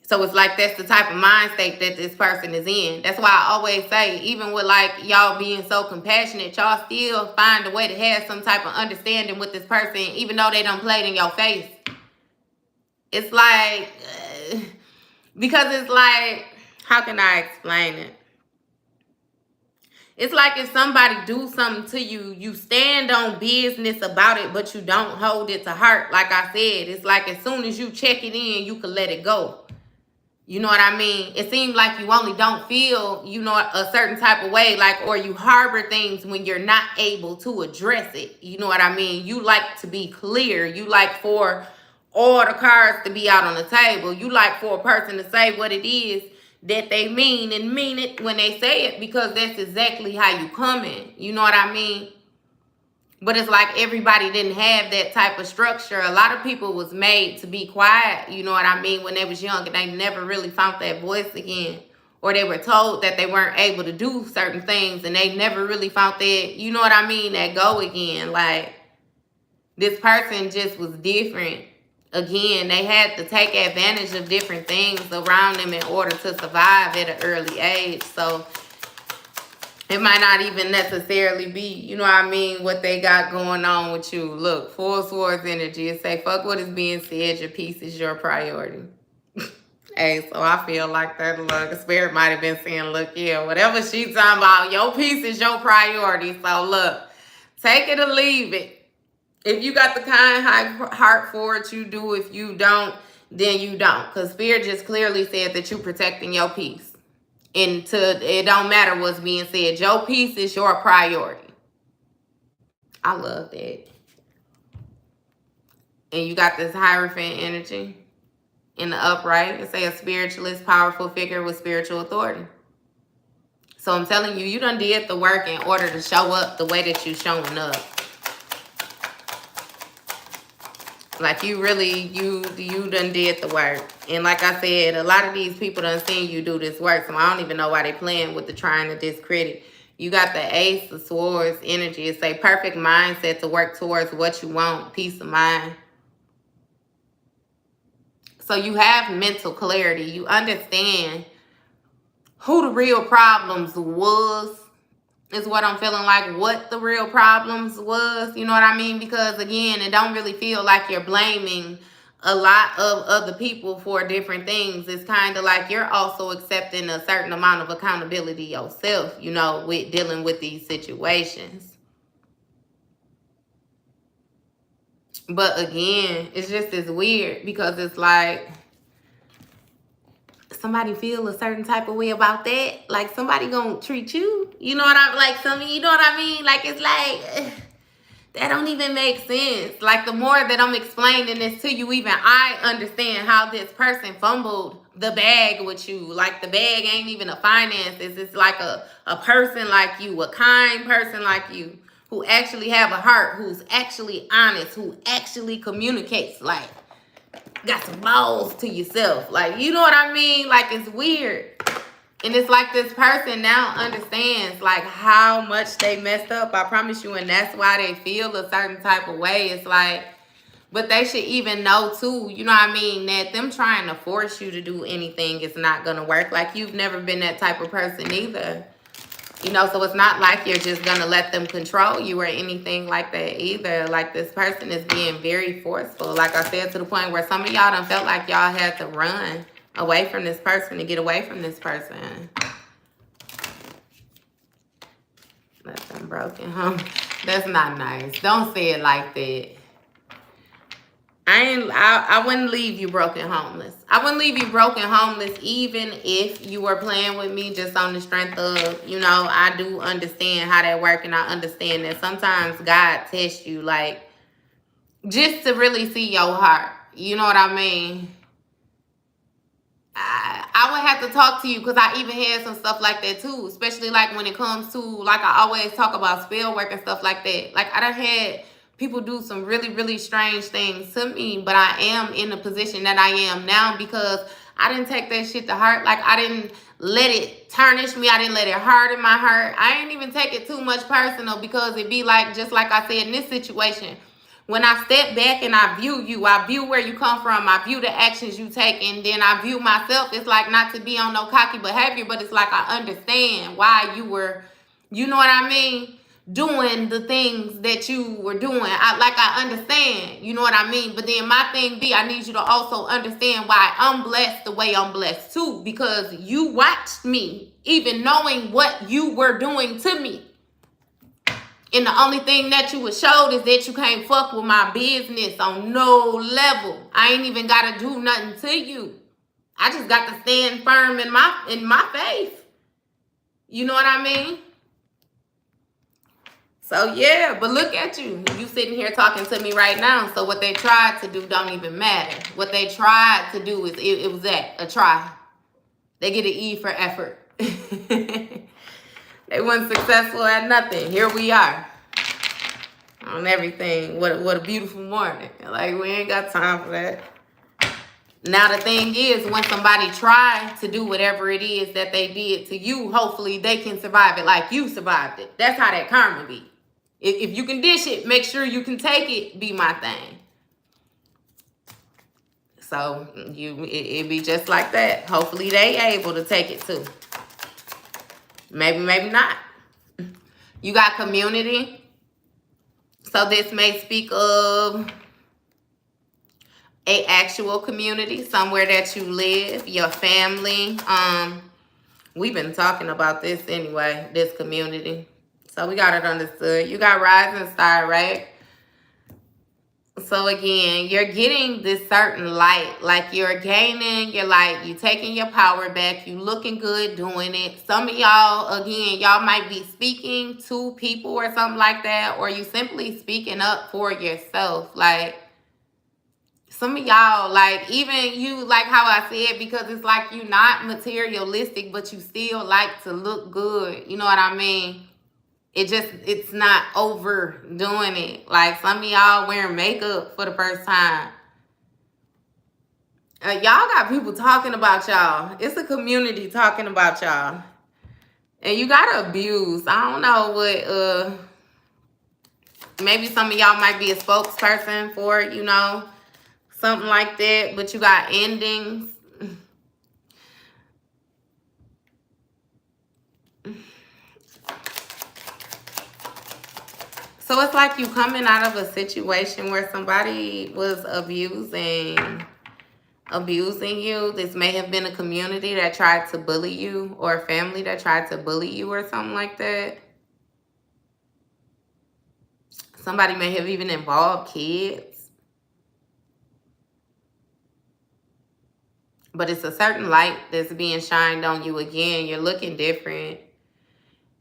So it's like that's the type of mind state that this person is in. That's why I always say, even with like y'all being so compassionate, y'all still find a way to have some type of understanding with this person, even though they done played in your face. It's like, because it's like, how can I explain it? It's like if somebody do something to you, you stand on business about it, but you don't hold it to heart. Like I said, it's like as soon as you check it in, you can let it go. You know what I mean? It seems like you only don't feel, you know, a certain type of way, like, or you harbor things when you're not able to address it. You know what I mean? You like to be clear. You like for all the cards to be out on the table. You like for a person to say what it is that they mean and mean it when they say it, because that's exactly how you come in. You know what I mean? But it's like everybody didn't have that type of structure. A lot of people was made to be quiet, you know what I mean, when they was young, and they never really found that voice again. Or they were told that they weren't able to do certain things, and they never really found that, you know what I mean, that go again. Like, this person just was different. Again, they had to take advantage of different things around them in order to survive at an early age. So it might not even necessarily be, you know what I mean, what they got going on with you. Look, Four Swords energy. It say, fuck what is being said. Your peace is your priority. Hey, so I feel like that, look, the spirit might have been saying, look, yeah, whatever she's talking about, your peace is your priority. So look, take it or leave it. If you got the kind heart for it, you do. If you don't, then you don't. Because spirit just clearly said that you're protecting your peace. And it don't matter what's being said. Your peace is your priority. I love that. And you got this Hierophant energy in the upright. It say a spiritualist, powerful figure with spiritual authority. So I'm telling you, you done did the work in order to show up the way that you showing up. Like you really, you done did the work. And like I said, a lot of these people done seen you do this work. So I don't even know why they playing with the trying to discredit. You got the Ace of Swords energy. It's a perfect mindset to work towards what you want. Peace of mind. So you have mental clarity. You understand who the real problems was. Is what I'm feeling like, what the real problems was, you know what I mean? Because again, it don't really feel like you're blaming a lot of other people for different things. It's kind of like you're also accepting a certain amount of accountability yourself, you know, with dealing with these situations. But again, it's just as weird because it's like, somebody feel a certain type of way about that, like somebody gonna treat you, you know what I'm like, you know what I mean? Like, it's like, that don't even make sense. Like, the more that I'm explaining this to you, even I understand how this person fumbled the bag with you. Like, the bag ain't even a finances. It's like a person like you, a kind person like you, who actually have a heart, who's actually honest, who actually communicates, like, got some balls to yourself. Like, you know what I mean? Like, it's weird. And it's like this person now understands, like, how much they messed up. I promise you. And that's why they feel a certain type of way. It's like, but they should even know, too, you know what I mean, that them trying to force you to do anything is not going to work. Like, you've never been that type of person either. You know, so it's not like you're just going to let them control you or anything like that either. Like, this person is being very forceful. Like I said, to the point where some of y'all done felt like y'all had to run away from this person to get away from this person. That's unbroken, huh? That's not nice. Don't say it like that. I wouldn't leave you broken homeless. I wouldn't leave you broken homeless even if you were playing with me just on the strength of, you know, I do understand how that work, and I understand that sometimes God tests you like just to really see your heart. You know what I mean? I would have to talk to you because I even had some stuff like that too, especially like when it comes to, like I always talk about spell work and stuff like that. Like I done had people do some really, really strange things to me, but I am in the position that I am now because I didn't take that shit to heart. Like I didn't let it tarnish me. I didn't let it harden my heart. I didn't even take it too much personal because it be like, just like I said in this situation, when I step back and I view you, I view where you come from, I view the actions you take, and then I view myself. It's like not to be on no cocky behavior, but it's like I understand why you were, you know what I mean, doing the things that you were doing. I understand, you know what I mean? But then my thing be, I need you to also understand why I'm blessed the way I'm blessed too, because you watched me, even knowing what you were doing to me. And the only thing that you was showed is that you can't fuck with my business on no level. I ain't even gotta do nothing to you. I just got to stand firm in my faith. You know what I mean? So yeah, but look at you. You sitting here talking to me right now. So what they tried to do don't even matter. What they tried to do is it was that, a try. They get an E for effort. They weren't successful at nothing. Here we are. On everything. What a beautiful morning. Like, we ain't got time for that. Now the thing is, when somebody tries to do whatever it is that they did to you, hopefully they can survive it like you survived it. That's how that karma be. If you can dish it, make sure you can take it, be my thing. So it be just like that. Hopefully they able to take it too. Maybe not. You got community. So this may speak of a actual community, somewhere that you live, your family. We've been talking about this anyway, this community. So we got it understood. You got rising star, right? So again, you're getting this certain light, like you're gaining your light, you taking your power back, you looking good doing it. Some of y'all, again, y'all might be speaking to people or something like that, or you simply speaking up for yourself. Like some of y'all, like even you, like how I said, because it's like you not materialistic, but you still like to look good. You know what I mean? It's not overdoing it. Like some of y'all wearing makeup for the first time. Y'all got people talking about y'all. It's a community talking about y'all. And you got abused. I don't know what, maybe some of y'all might be a spokesperson for it, you know, something like that. But you got endings. So it's like you coming out of a situation where somebody was abusing you. This may have been a community that tried to bully you, or a family that tried to bully you or something like that. Somebody may have even involved kids. But it's a certain light that's being shined on you again. You're looking different.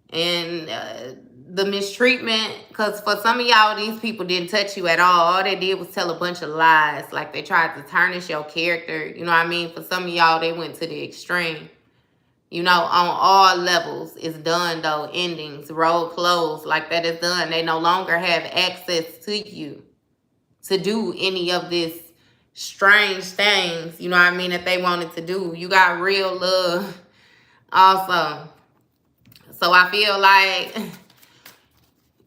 And the mistreatment, because for some of y'all, these people didn't touch you at all. All they did was tell a bunch of lies. Like they tried to tarnish your character. You know what I mean? For some of y'all, they went to the extreme. You know, on all levels. It's done though. Endings, road closed. Like that is done. They no longer have access to you to do any of this strange things, you know what I mean, that they wanted to do. You got real love also. So I feel like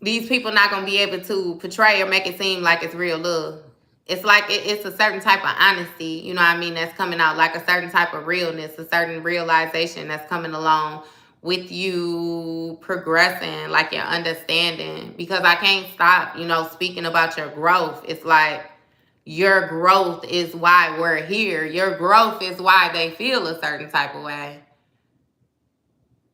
these people not going to be able to portray or make it seem like it's real love. It's like it's a certain type of honesty, you know what I mean, that's coming out, like a certain type of realness, a certain realization that's coming along with you progressing, like your understanding. Because I can't stop, you know, speaking about your growth. It's like your growth is why we're here. Your growth is why they feel a certain type of way.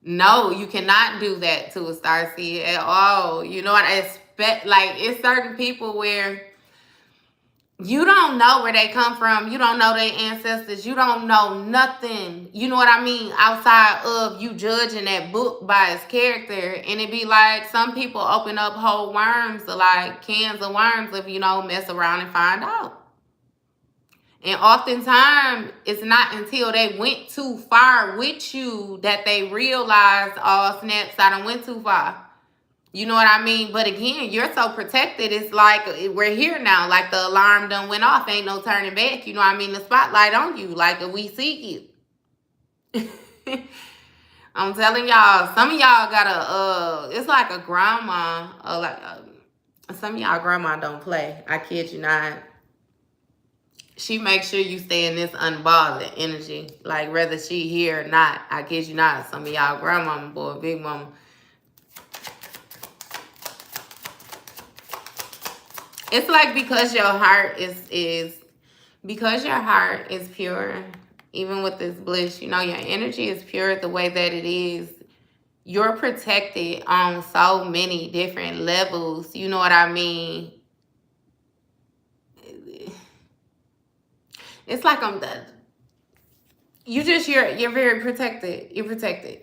No, you cannot do that to a starseed at all. You know what I expect? Like, it's certain people where You don't know where they come from. You don't know their ancestors. You don't know nothing. You know what I mean? Outside of you judging that book by its character. And it be like some people open up whole worms, like cans of worms, if you know, mess around and find out. And oftentimes, it's not until they went too far with you that they realize, oh, snaps, I done went too far. You know what I mean? But again, you're so protected. It's like we're here now. Like the alarm done went off. Ain't no turning back. You know what I mean? The spotlight on you. Like we see you. I'm telling y'all, some of y'all got it's like a grandma. Some of y'all grandma don't play. I kid you not. She makes sure you stay in this unbothered energy. Like whether she here or not. I kid you not. Some of y'all grandmama, boy, big mama. It's like because your heart is because your heart is pure, even with this bliss, you know, your energy is pure the way that it is. You're protected on so many different levels. You know what I mean? It's like you're very protected. You're protected.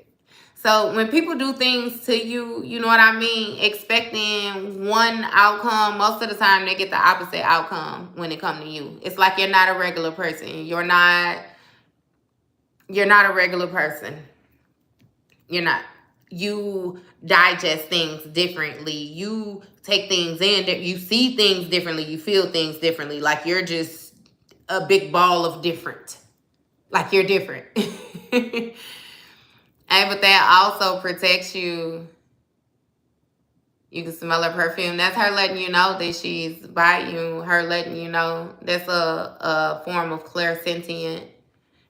So when people do things to you, you know what I mean, expecting one outcome, most of the time they get the opposite outcome when it comes to you. It's like you're not a regular person. You're not a regular person. You're not. You digest things differently. You take things in. You see things differently. You feel things differently. Like you're just a big ball of different. Like you're different. And but that also protects you. You can smell her perfume. That's her letting you know that she's by you. Her letting you know. That's a form of clairsentient.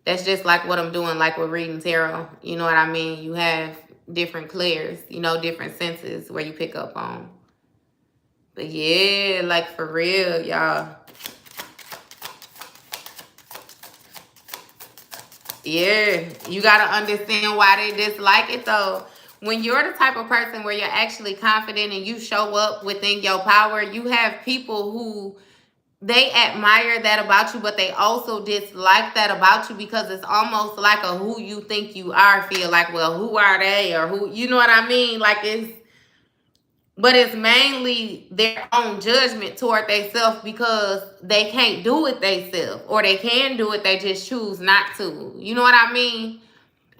That's just like what I'm doing, like with reading tarot. You know what I mean? You have different clairs, you know, different senses where you pick up on. But yeah, like for real, y'all. Yeah, you got to understand why they dislike it, though. When you're the type of person where you're actually confident and you show up within your power, you have people who they admire that about you, but they also dislike that about you because it's almost like a who you think you are feel. Like, well, who are they, or who, you know what I mean? Like but it's mainly their own judgment toward themselves because they can't do it themselves, or they can do it, they just choose not to. You know what I mean?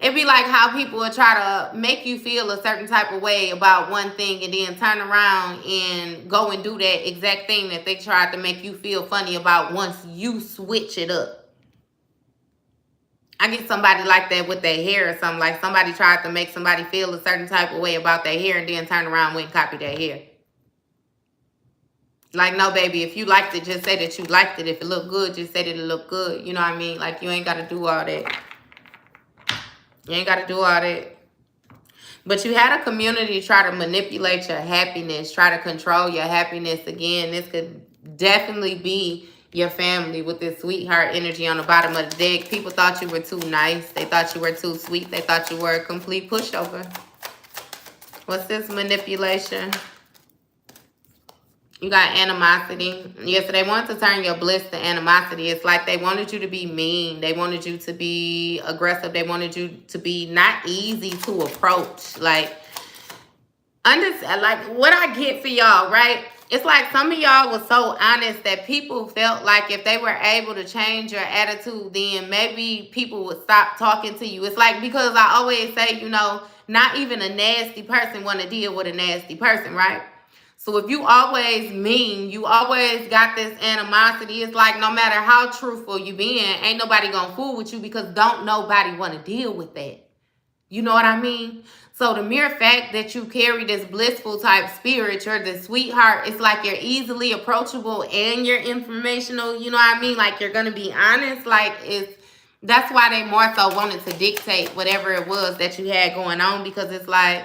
It'd be like how people would try to make you feel a certain type of way about one thing and then turn around and go and do that exact thing that they tried to make you feel funny about once you switch it up. I get somebody like that with their hair or something. Like somebody tried to make somebody feel a certain type of way about their hair and then turn around and went and copy their hair. Like, no, baby, if you liked it, just say that you liked it. If it looked good, just say that it looked good. You know what I mean? Like, you ain't got to do all that. You ain't got to do all that. But you had a community try to manipulate your happiness, try to control your happiness. Again, this could definitely be your family with this sweetheart energy on the bottom of the deck. People thought you were too nice. They thought you were too sweet. They thought you were a complete pushover. What's this manipulation? You got animosity. Yes, so they wanted to turn your bliss to animosity. It's like they wanted you to be mean. They wanted you to be aggressive. They wanted you to be not easy to approach. Like what I get for y'all, right? It's like some of y'all was so honest that people felt like if they were able to change your attitude, then maybe people would stop talking to you. It's like, because I always say, you know, not even a nasty person want to deal with a nasty person, right? So if you always mean, you always got this animosity, it's like no matter how truthful you being, ain't nobody gonna fool with you because don't nobody want to deal with that. You know what I mean? So the mere fact that you carry this blissful type spirit, you're the sweetheart, it's like you're easily approachable and you're informational. You know what I mean? Like you're going to be honest. Like that's why they more so wanted to dictate whatever it was that you had going on, because it's like,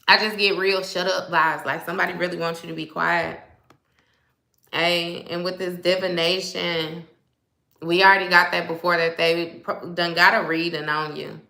I just get real shut up vibes. Like somebody really wants you to be quiet. Hey, and with this divination, we already got that before that they done got a reading on you.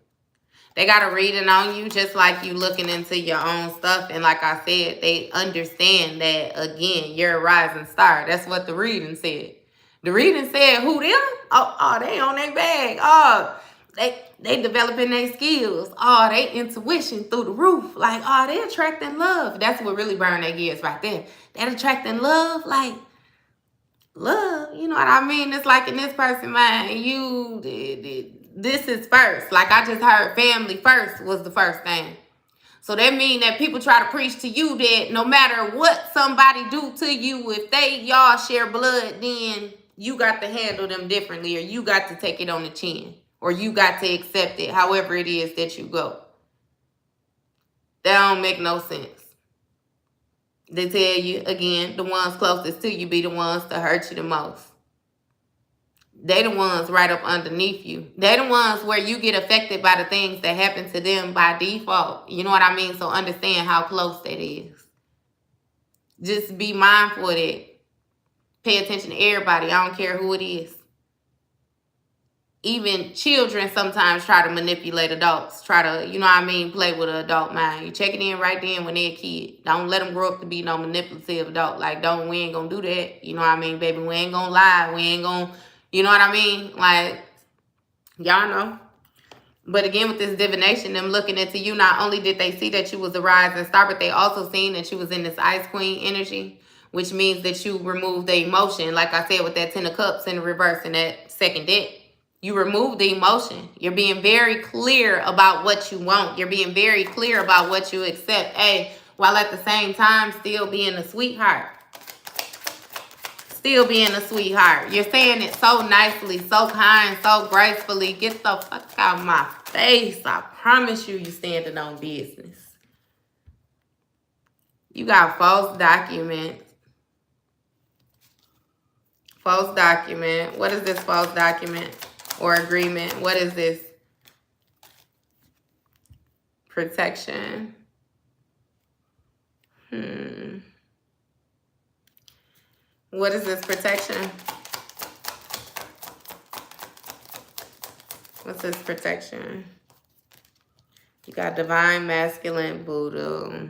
They got a reading on you just like you looking into your own stuff. And like I said, they understand that, again, you're a rising star. That's what the reading said. The reading said, who them? Oh, they on their bag. Oh, they developing their skills. Oh, they intuition through the roof. Like, oh, they attracting love. That's what really burned their gears right there. They attracting love, like, love, you know what I mean? It's like in this person mind, this is first. Like I just heard family first was the first thing. So that means that people try to preach to you that no matter what somebody do to you, if y'all share blood, then you got to handle them differently, or you got to take it on the chin, or you got to accept it, however it is that you go. That don't make no sense. They tell you, again, the ones closest to you be the ones to hurt you the most. They the ones right up underneath you. They the ones where you get affected by the things that happen to them by default. You know what I mean? So understand how close that is. Just be mindful of that. Pay attention to everybody. I don't care who it is. Even children sometimes try to manipulate adults. Try to, you know what I mean, play with an adult mind. You check it in right then when they're a kid. Don't let them grow up to be no manipulative adult. Like, we ain't gonna do that. You know what I mean, baby? We ain't gonna lie. We ain't gonna, you know what I mean? Like, y'all know. But again, with this divination, them looking into you, not only did they see that you was a rising star, but they also seen that you was in this Ice Queen energy, which means that you removed the emotion. Like I said, with that 10 of Cups in the reverse in that second deck. You remove the emotion. You're being very clear about what you want. You're being very clear about what you accept. Hey, while at the same time still being a sweetheart. Still being a sweetheart. You're saying it so nicely, so kind, so gracefully. Get the fuck out of my face. I promise you, you standing on business. You got false documents. False document. What is this false document? Or agreement? What is this? Protection. What is this protection? What's this protection? You got divine masculine voodoo.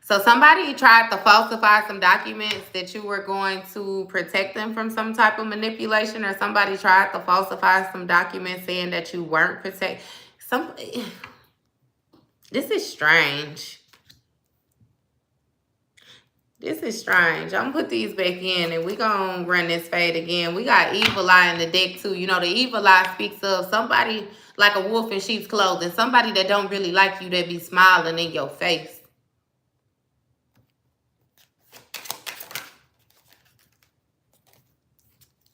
So somebody tried to falsify some documents that you were going to protect them from some type of manipulation, or somebody tried to falsify some documents saying that you weren't protected. This is strange. This is strange. I'm going to put these back in and we're going to run this fade again. We got evil eye in the deck too. You know, the evil eye speaks of somebody like a wolf in sheep's clothing. Somebody that don't really like you, that be smiling in your face.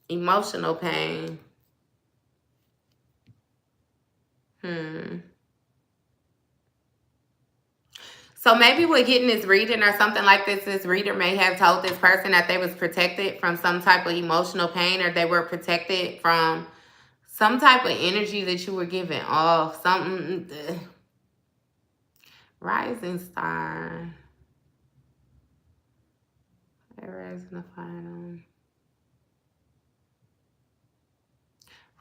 Emotional pain. So maybe we're getting this reading or something like this. This reader may have told this person that they was protected from some type of emotional pain, or they were protected from some type of energy that you were giving off. Something. Rising star. Rising the final.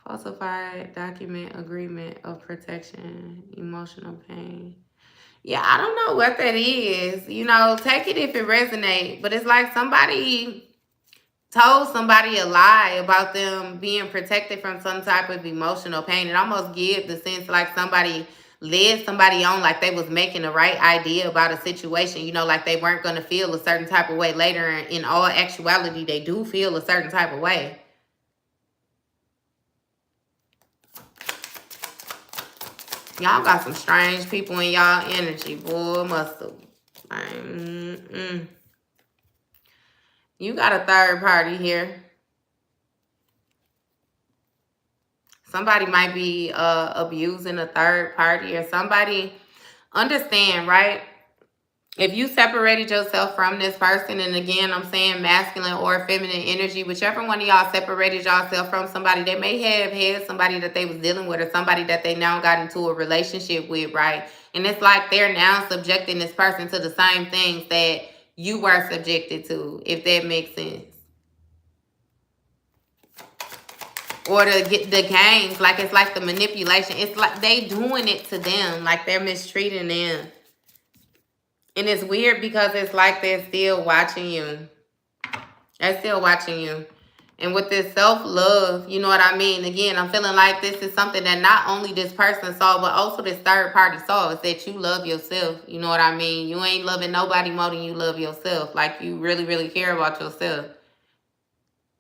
Falsified document, agreement of protection, emotional pain. Yeah, I don't know what that is. You know, take it if it resonates. But it's like somebody told somebody a lie about them being protected from some type of emotional pain. It almost gives the sense like somebody led somebody on, like they was making the right idea about a situation. You know, like they weren't going to feel a certain type of way later. And in all actuality, they do feel a certain type of way. Y'all got some strange people in y'all energy, boy. Must have. You got a third party here. Somebody might be abusing a third party, or somebody. Understand, right? If you separated yourself from this person, and again, I'm saying masculine or feminine energy, whichever one of y'all separated yourself from somebody, they may have had somebody that they was dealing with, or somebody that they now got into a relationship with, right? And it's like they're now subjecting this person to the same things that you were subjected to, if that makes sense. or to get the games. Like, it's like the manipulation. It's like they doing it to them. Like, they're mistreating them. And it's weird because it's like they're still watching you. They're still watching you. And with this self-love, you know what I mean? Again, I'm feeling like this is something that not only this person saw, but also this third party saw, is that you love yourself. You know what I mean? You ain't loving nobody more than you love yourself. Like, you really, really care about yourself.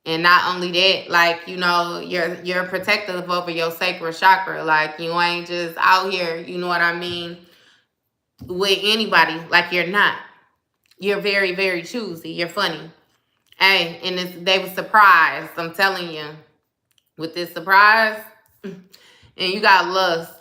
And not only that, like, you know, you're protective over your sacral chakra. Like, you ain't just out here, you know what I mean, with anybody. Like, you're not. You're very, very choosy. You're funny. Hey, and they were surprised, I'm telling you. With this surprise, and you got lust.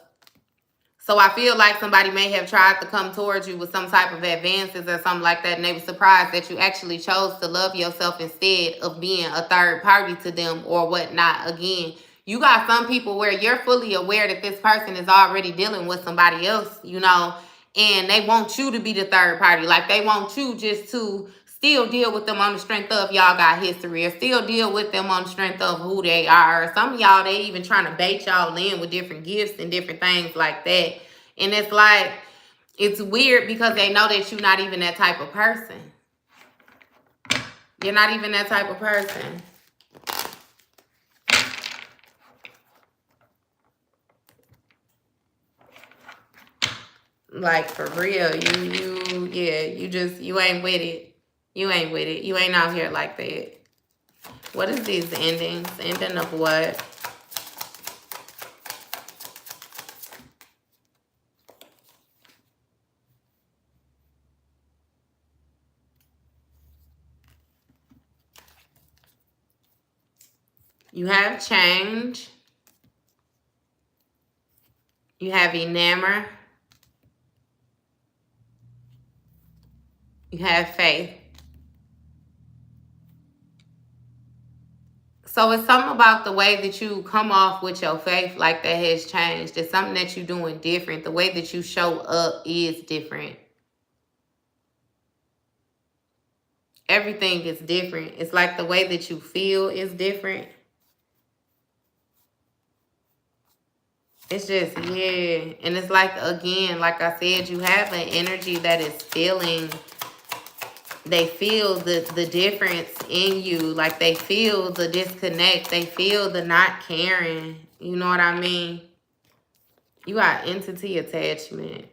So I feel like somebody may have tried to come towards you with some type of advances or something like that, and they were surprised that you actually chose to love yourself instead of being a third party to them or whatnot. Again, you got some people where you're fully aware that this person is already dealing with somebody else, you know, and they want you to be the third party. Like, they want you just to still deal with them on the strength of y'all got history, or still deal with them on the strength of who they are. Some of y'all, they even trying to bait y'all in with different gifts and different things like that. And it's like, it's weird because they know that you're not even that type of person. You're not even that type of person. Like, for real, you ain't with it. You ain't with it. You ain't out here like that. What is these endings? Ending of what? You have change. You have enamor. You have faith. So it's something about the way that you come off with your faith, like, that has changed. It's something that you're doing different. The way that you show up is different. Everything is different. It's like the way that you feel is different. It's just, yeah. And it's like, again, like I said, you have an energy that is feeling. They feel the difference in you. Like, they feel the disconnect. They feel the not caring. You know what I mean? You got entity attachment.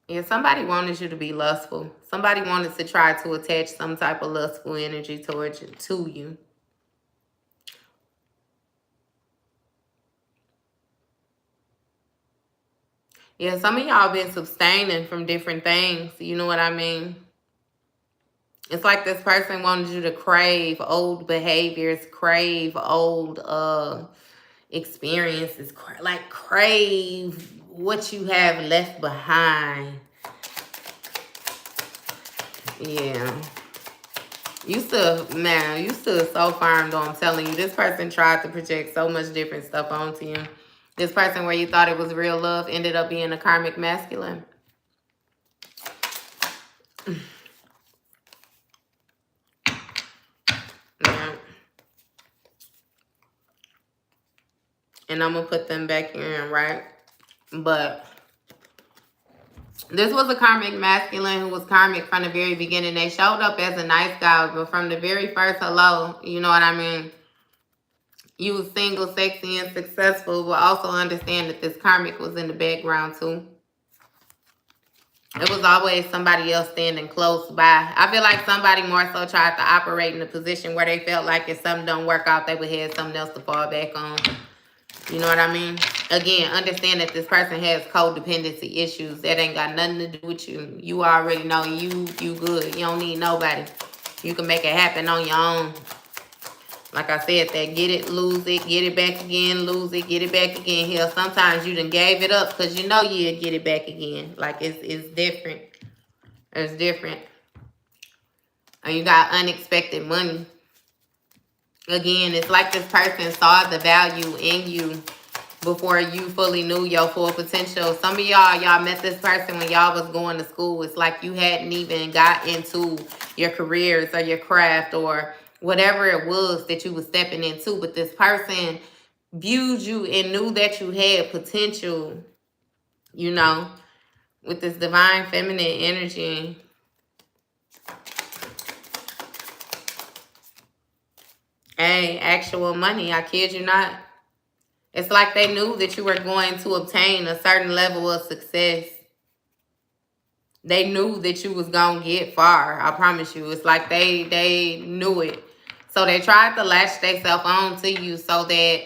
Yeah, somebody wanted you to be lustful. Somebody wanted to try to attach some type of lustful energy towards you, to you. Yeah, some of y'all been abstaining from different things. You know what I mean? It's like this person wanted you to crave old behaviors, crave old experiences, like crave what you have left behind. Yeah. You stood so firm though, I'm telling you. This person tried to project so much different stuff onto you. This person where you thought it was real love ended up being a karmic masculine. Yeah. And I'm going to put them back in, right? But this was a karmic masculine who was karmic from the very beginning. They showed up as a nice guy, but from the very first hello, you know what I mean? You was single, sexy, and successful, but also understand that this karmic was in the background too. It was always somebody else standing close by. I feel like somebody more so tried to operate in a position where they felt like if something don't work out, they would have something else to fall back on. You know what I mean? Again, understand that this person has codependency issues. That ain't got nothing to do with you. You already know you good. You don't need nobody. You can make it happen on your own. Like I said, that get it, lose it, get it back again, lose it, get it back again. Hell, sometimes you done gave it up because you know you'll get it back again. Like, it's different. It's different. And you got unexpected money. Again, it's like this person saw the value in you before you fully knew your full potential. Some of y'all met this person when y'all was going to school. It's like you hadn't even got into your careers or your craft or whatever it was that you was stepping into. But this person viewed you and knew that you had potential, you know, with this divine feminine energy. Hey, actual money, I kid you not. It's like they knew that you were going to obtain a certain level of success. They knew that you was going to get far. I promise you. It's like they knew it. So they tried to latch themselves on to you so that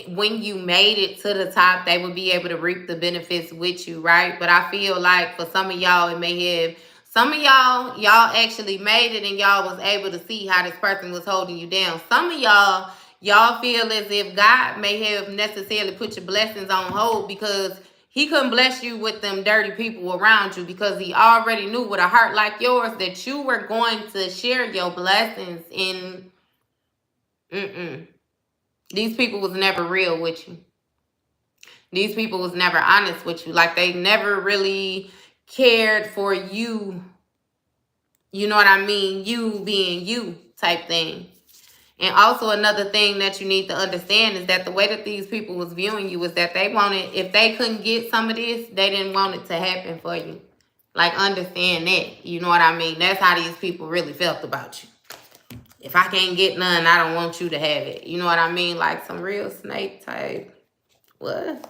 when you made it to the top, they would be able to reap the benefits with you, right? But I feel like for some of y'all, it may have, some of y'all actually made it and y'all was able to see how this person was holding you down. Some of y'all feel as if God may have necessarily put your blessings on hold because he couldn't bless you with them dirty people around you because he already knew with a heart like yours that you were going to share your blessings in. These people was never real with you. These people was never honest with you. Like they never really cared for you. You know what I mean? You being you type thing. And also another thing that you need to understand is that the way that these people was viewing you was that they wanted, if they couldn't get some of this, they didn't want it to happen for you. Like understand that. You know what I mean? That's how these people really felt about you. If I can't get none, I don't want you to have it. You know what I mean? Like some real snake type. What?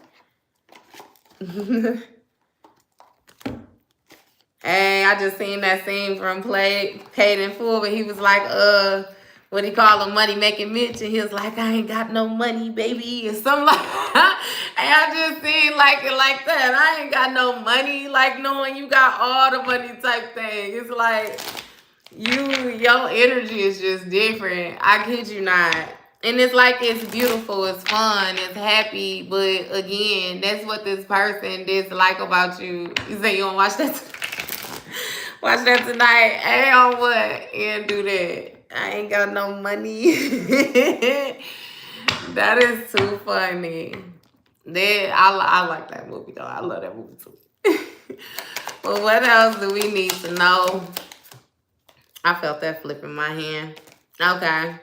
Hey, I just seen that scene from Paid in Full, but he was like, what he call him, money making Mitch, and he was like, I ain't got no money, baby, and something like that. And I just seen like it like that. I ain't got no money, like knowing you got all the money type thing. It's like your energy is just different. I kid you not. And it's like, it's beautiful, it's fun, it's happy, but again, that's what this person dislike about you. You say you don't watch that? Watch that tonight. Hey, on what? And do that. I ain't got no money. That is too funny. I like that movie though. I love that movie too. But what else do we need to know? I felt that flip in my hand. Okay.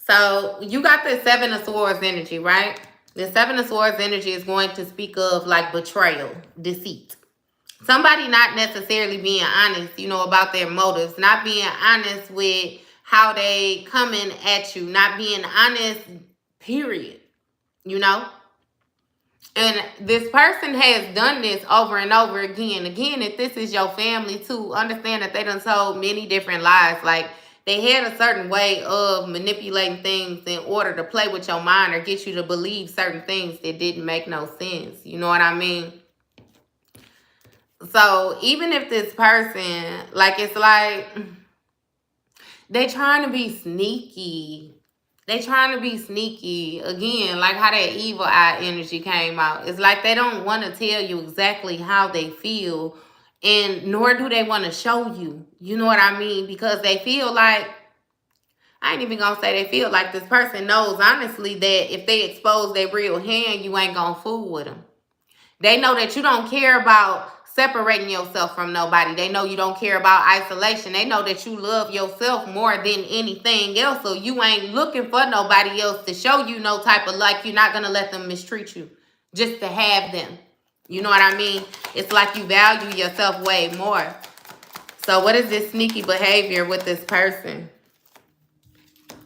So you got the Seven of Swords energy, right? The Seven of Swords energy is going to speak of like betrayal, deceit. Somebody not necessarily being honest, you know, about their motives, not being honest with how they coming at you, not being honest, period, you know? And this person has done this over and over again. Again, if this is your family too, understand that they done told many different lies. Like they had a certain way of manipulating things in order to play with your mind or get you to believe certain things that didn't make no sense. You know what I mean? So even if this person, like it's like they trying to be sneaky. They trying to be sneaky. Again, like how that evil eye energy came out. It's like they don't want to tell you exactly how they feel. And nor do they want to show you. You know what I mean? Because they feel like, I ain't even going to say they feel like this person knows honestly that if they expose their real hand, you ain't going to fool with them. They know that you don't care about separating yourself from nobody. They know you don't care about isolation. They know that you love yourself more than anything else. So you ain't looking for nobody else to show you no type of like, you're not going to let them mistreat you just to have them. You know what I mean? It's like you value yourself way more. So what is this sneaky behavior with this person?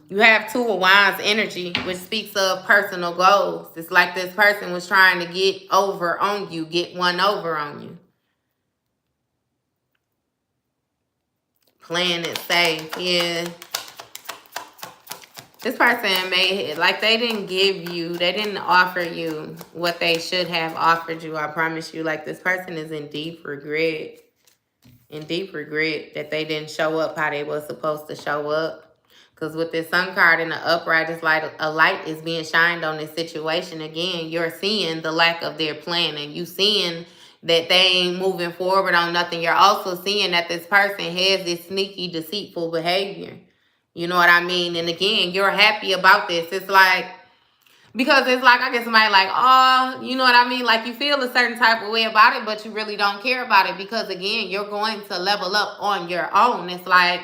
You have Two of Wands energy, which speaks of personal goals. It's like this person was trying to get over on you, get one over on you. Playing it safe, yeah. This person made, like they didn't give you, they didn't offer you what they should have offered you, I promise you. Like this person is in deep regret. In deep regret that they didn't show up how they were supposed to show up. Because with this Sun card in the upright, it's like a light is being shined on this situation. Again, you're seeing the lack of their planning. You seeing that they ain't moving forward on nothing. You're also seeing that this person has this sneaky, deceitful behavior. You know what I mean? And again, you're happy about this. It's like Because it's like, I guess somebody like, oh, you know what I mean? Like, you feel a certain type of way about it, but you really don't care about it. Because, again, you're going to level up on your own. It's like,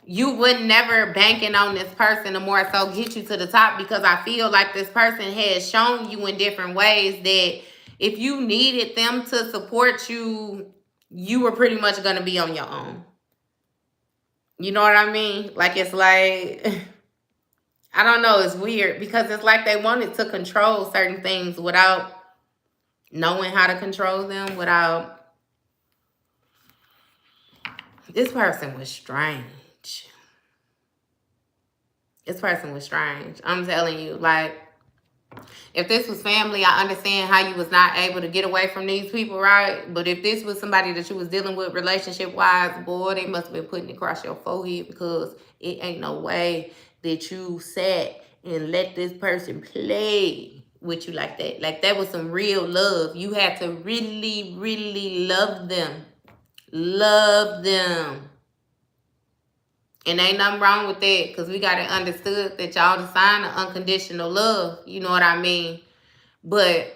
you would never banking on this person to more so get you to the top. Because I feel like this person has shown you in different ways that if you needed them to support you, you were pretty much going to be on your own. You know what I mean? Like, it's like, I don't know, it's weird because it's like they wanted to control certain things without knowing how to control them, without... This person was strange. This person was strange. I'm telling you, like, if this was family, I understand how you was not able to get away from these people, right? But if this was somebody that you was dealing with relationship-wise, boy, they must have been putting it across your forehead, because it ain't no way that you sat and let this person play with you like that. Like, that was some real love. You had to really, really love them. Love them. And ain't nothing wrong with that, because we got it understood that y'all the sign of unconditional love. You know what I mean? But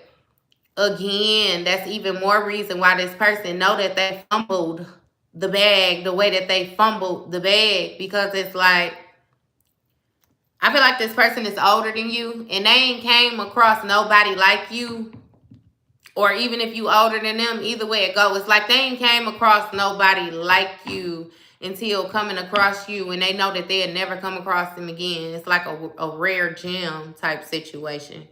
again, that's even more reason why this person know that they fumbled the bag the way that they fumbled the bag. Because it's like, I feel like this person is older than you, and they ain't came across nobody like you. Or even if you older than them, either way it goes, it's like they ain't came across nobody like you until coming across you, and they know that they'll never come across them again. It's like a rare gem type situation.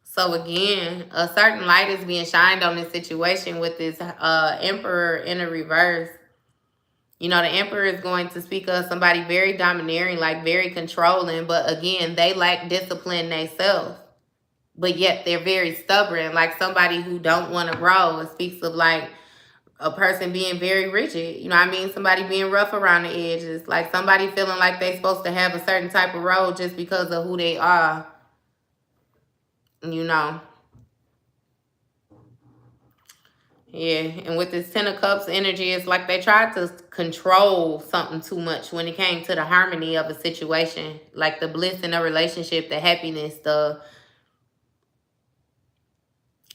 So again, a certain light is being shined on this situation with this Emperor in a reverse. You know, the Emperor is going to speak of somebody very domineering, like very controlling. But again, they lack discipline themselves. But yet they're very stubborn, like somebody who don't want to grow. It speaks of like a person being very rigid. You know what I mean? Somebody being rough around the edges. Like somebody feeling like they're supposed to have a certain type of role just because of who they are. You know. Yeah, and with this Ten of Cups energy, it's like they tried to control something too much when it came to the harmony of a situation. Like the bliss in a relationship, the happiness, the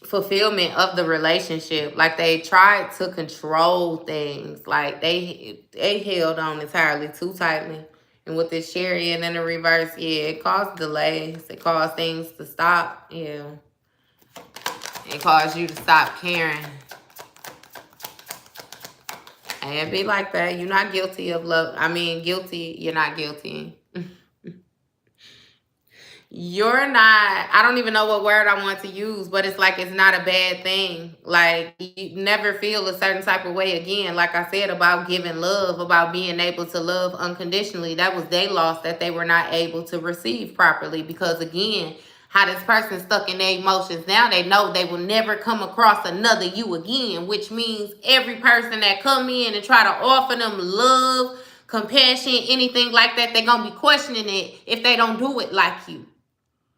fulfillment of the relationship. Like they tried to control things. Like they held on entirely too tightly. And with this Chariot in the reverse, yeah, it caused delays. It caused things to stop. Yeah. It caused you to stop caring. And be like that. You're not guilty of love. I mean, guilty. You're not guilty. You're not, I don't even know what word I want to use, but it's like, it's not a bad thing. Like, you never feel a certain type of way again. Like I said, about giving love, about being able to love unconditionally. That was their loss, that they were not able to receive properly. Because again, how this person stuck in their emotions now, they know they will never come across another you again, which means every person that come in and try to offer them love, compassion, anything like that, they're going to be questioning it if they don't do it like you.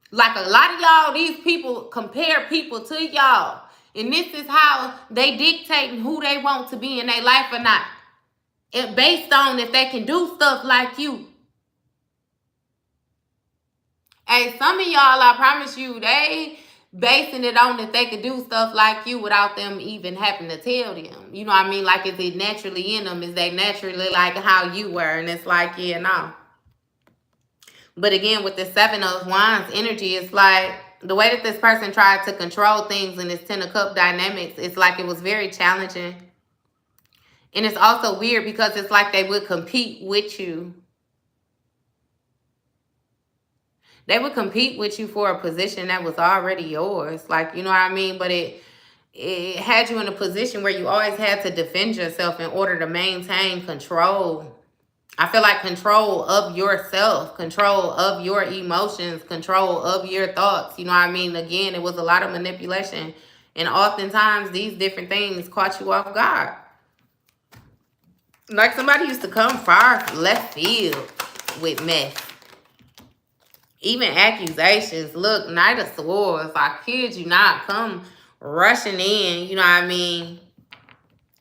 Like a lot of y'all, these people compare people to y'all. And this is how they dictate who they want to be in their life or not. It based on if they can do stuff like you. Hey, some of y'all, I promise you, they basing it on if they could do stuff like you without them even having to tell them. You know what I mean? Like, is it naturally in them? Is they naturally like how you were? And it's like, yeah, no. But again, with the Seven of Wands energy, it's like the way that this person tried to control things in this Ten of Cup dynamics, it's like it was very challenging. And it's also weird because it's like they would compete with you. They would compete with you for a position that was already yours. Like, you know what I mean? But it had you in a position where you always had to defend yourself in order to maintain control. I feel like control of yourself, control of your emotions, control of your thoughts. You know what I mean? Again, it was a lot of manipulation. And oftentimes, these different things caught you off guard. Like somebody used to come far left field with mess. Even accusations. Look, Knight of Swords. I kid you not. Come rushing in. You know what I mean?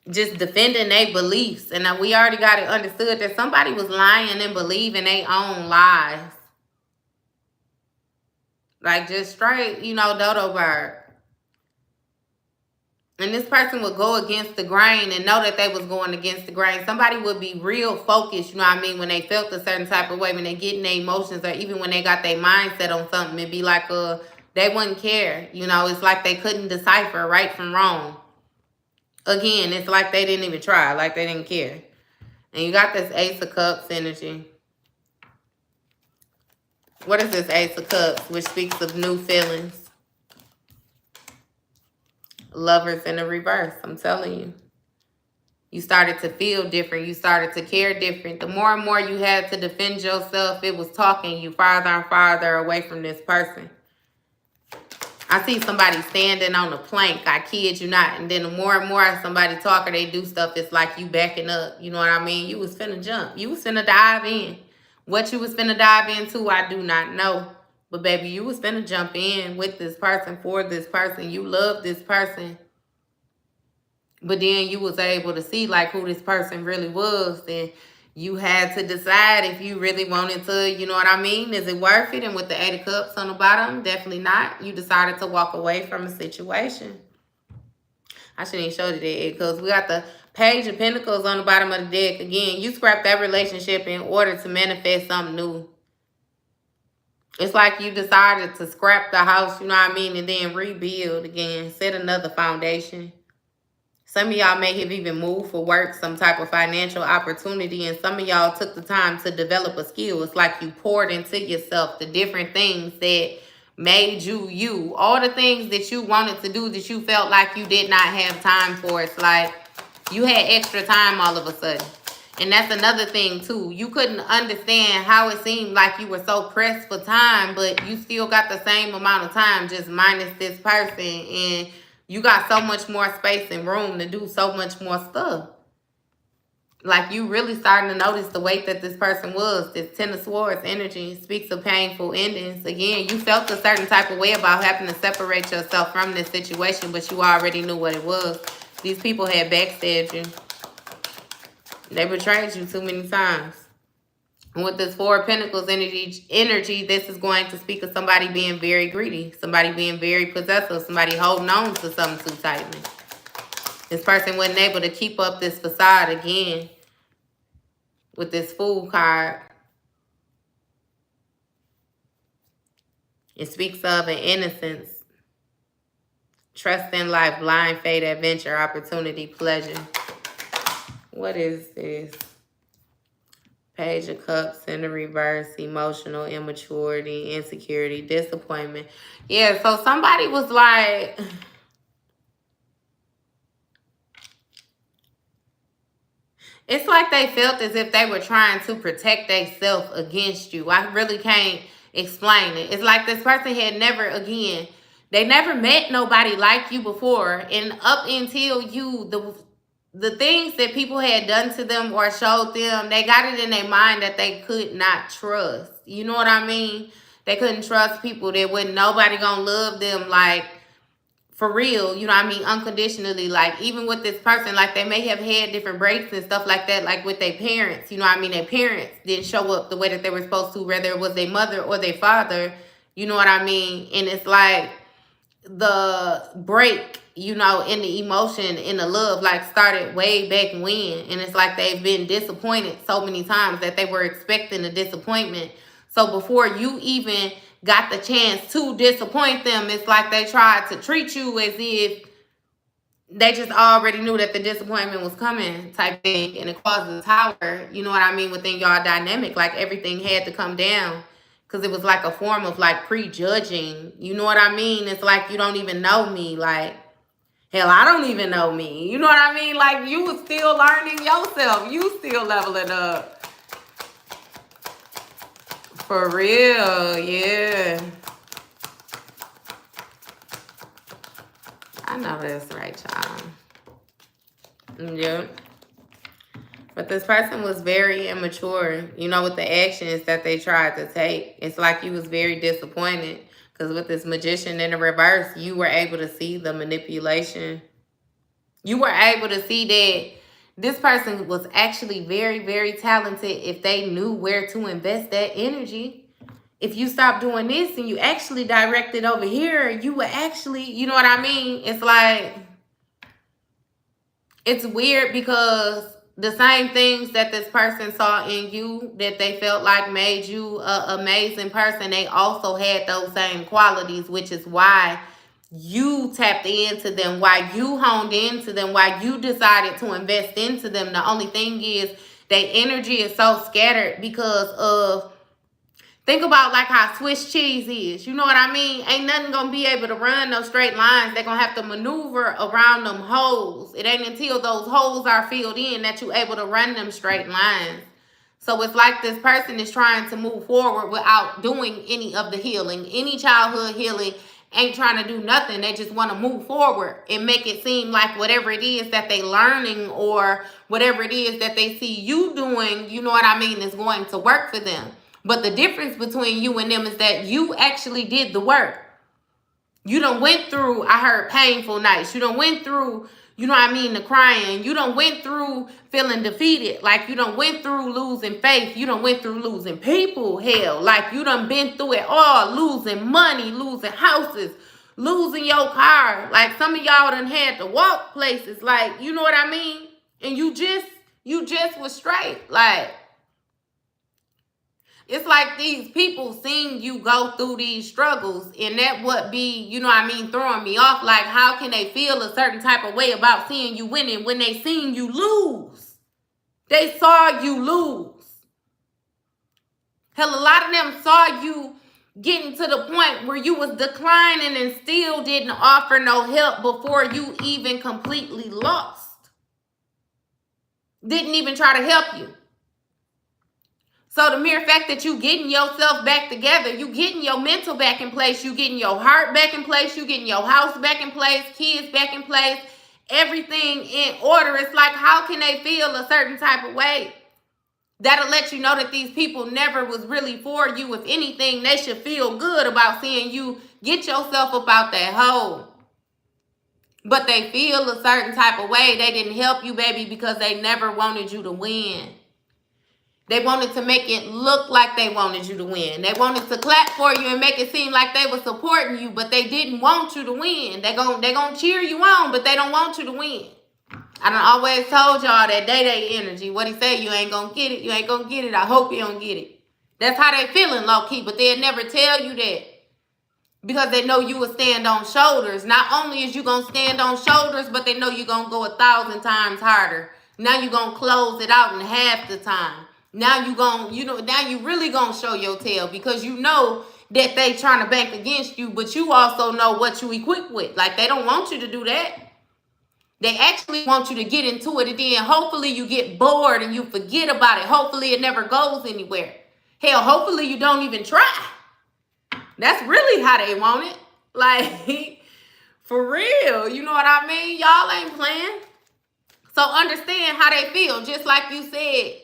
Just defending their beliefs. And we already got it understood that somebody was lying and believing their own lies. Like, just straight, you know, dodo bird. And this person would go against the grain and know that they was going against the grain. Somebody would be real focused, you know what I mean, when they felt a certain type of way, when they get in their emotions, or even when they got their mindset on something. It'd be like, they wouldn't care. You know, it's like they couldn't decipher right from wrong. Again, it's like they didn't even try, like they didn't care. And you got this Ace of Cups energy. What is this Ace of Cups, which speaks of new feelings? Lovers in the reverse, I'm telling you. You started to feel different. You started to care different. The more and more you had to defend yourself, it was talking you farther and farther away from this person. I see somebody standing on a plank. I kid you not. And then the more and more somebody talk or they do stuff, it's like you backing up. You know what I mean? You was finna jump. You was finna dive in. What you was finna dive into, I do not know. But baby, you was finna jump in with this person, for this person. You love this person. But then you was able to see like who this person really was. And you had to decide if you really wanted to, you know what I mean? Is it worth it? And with the 8 of Cups on the bottom, definitely not. You decided to walk away from a situation. I shouldn't even show you that because we got the Page of Pentacles on the bottom of the deck. Again, you scrapped that relationship in order to manifest something new. It's like you decided to scrap the house, you know what I mean? And then rebuild again, set another foundation. Some of y'all may have even moved for work, some type of financial opportunity, and some of y'all took the time to develop a skill. It's like you poured into yourself the different things that made you you. All the things that you wanted to do that you felt like you did not have time for. It's like you had extra time all of a sudden. And that's another thing too. You couldn't understand how it seemed like you were so pressed for time, but you still got the same amount of time, just minus this person. And you got so much more space and room to do so much more stuff. Like you really starting to notice the weight that this person was. This 10 of Swords energy speaks of painful endings. Again, you felt a certain type of way about having to separate yourself from this situation, but you already knew what it was. These people had backstabbed you. They betrayed you too many times. And with this 4 of Pentacles energy, this is going to speak of somebody being very greedy, somebody being very possessive, somebody holding on to something too tightly. This person wasn't able to keep up this facade again with this Fool card. It speaks of an innocence, trust in life, blind faith, adventure, opportunity, pleasure. What is this? Page of Cups in the reverse, emotional immaturity, insecurity, disappointment. Yeah, so somebody was like, it's like they felt as if they were trying to protect themselves against you. I really can't explain it. It's like this person had never, again, they never met nobody like you before. And up until you, the things that people had done to them or showed them, they got it in their mind that they could not trust. You know what I mean? They couldn't trust people. That wasn't nobody gonna love them like for real, you know what I mean, unconditionally. Like even with this person, like they may have had different breaks and stuff like that, like with their parents, you know what I mean? Their parents didn't show up the way that they were supposed to, whether it was their mother or their father, you know what I mean? And it's like the break, you know, in the emotion, in the love, like started way back when. And it's like they've been disappointed so many times that they were expecting a disappointment. So before you even got the chance to disappoint them, it's like they tried to treat you as if they just already knew that the disappointment was coming type thing. And it causes tower, you know what I mean, within y'all dynamic. Like everything had to come down. Because it was like a form of like prejudging. You know what I mean? It's like you don't even know me. Like, hell, I don't even know me. You know what I mean? Like you was still learning yourself. You still leveling up. For real, yeah. I know that's right, y'all. Yep. But this person was very immature, you know, with the actions that they tried to take. It's like you was very disappointed because with this Magician in the reverse, you were able to see the manipulation. You were able to see that this person was actually very, very talented if they knew where to invest that energy. if you stop doing this and you actually direct it over here, you would actually, you know what I mean? It's like, it's weird because the same things that this person saw in you that they felt like made you an amazing person, they also had those same qualities, which is why you tapped into them, why you honed into them, why you decided to invest into them. The only thing is their energy is so scattered because of, think about like how Swiss cheese is. You know what I mean? Ain't nothing gonna be able to run no straight lines. They're gonna have to maneuver around them holes. It ain't until those holes are filled in that you're able to run them straight lines. So it's like this person is trying to move forward without doing any of the healing. Any childhood healing ain't trying to do nothing. They just want to move forward and make it seem like whatever it is that they learning or whatever it is that they see you doing, you know what I mean, is going to work for them. But the difference between you and them is that you actually did the work. You done went through, I heard, painful nights. You done went through, you know what I mean, the crying. You done went through feeling defeated. Like you done went through losing faith. You done went through losing people, hell. Like you done been through it all. Losing money, losing houses, losing your car. Like some of y'all done had to walk places. Like, you know what I mean? And you just was straight. Like, it's like these people seeing you go through these struggles, and that would be, you know what I mean, throwing me off. Like, how can they feel a certain type of way about seeing you winning when they seen you lose? They saw you lose. Hell, a lot of them saw you getting to the point where you was declining and still didn't offer no help before you even completely lost. Didn't even try to help you. So the mere fact that you getting yourself back together, you getting your mental back in place, you getting your heart back in place, you getting your house back in place, kids back in place, everything in order. It's like, how can they feel a certain type of way? That'll let you know that these people never was really for you. If anything, they should feel good about seeing you get yourself up out that hole. But they feel a certain type of way. They didn't help you, baby, because they never wanted you to win. They wanted to make it look like they wanted you to win. They wanted to clap for you and make it seem like they were supporting you, but they didn't want you to win. They gonna cheer you on, but they don't want you to win. I done always told y'all that day energy. What he say, you ain't gonna get it. You ain't gonna get it. I hope you don't get it. That's how they feeling, low-key, but they'll never tell you that. Because they know you will stand on shoulders. Not only is you gonna stand on shoulders, but they know you're gonna go 1,000 times harder. Now you're gonna close it out in half the time. Now now you really gonna show your tail because you know that they trying to bank against you, but you also know what you equipped with. Like, they don't want you to do that. They actually want you to get into it, and then hopefully you get bored and you forget about it. Hopefully it never goes anywhere. Hell, hopefully you don't even try. That's really how they want it. Like, for real. You know what I mean? Y'all ain't playing. So understand how they feel. Just like you said,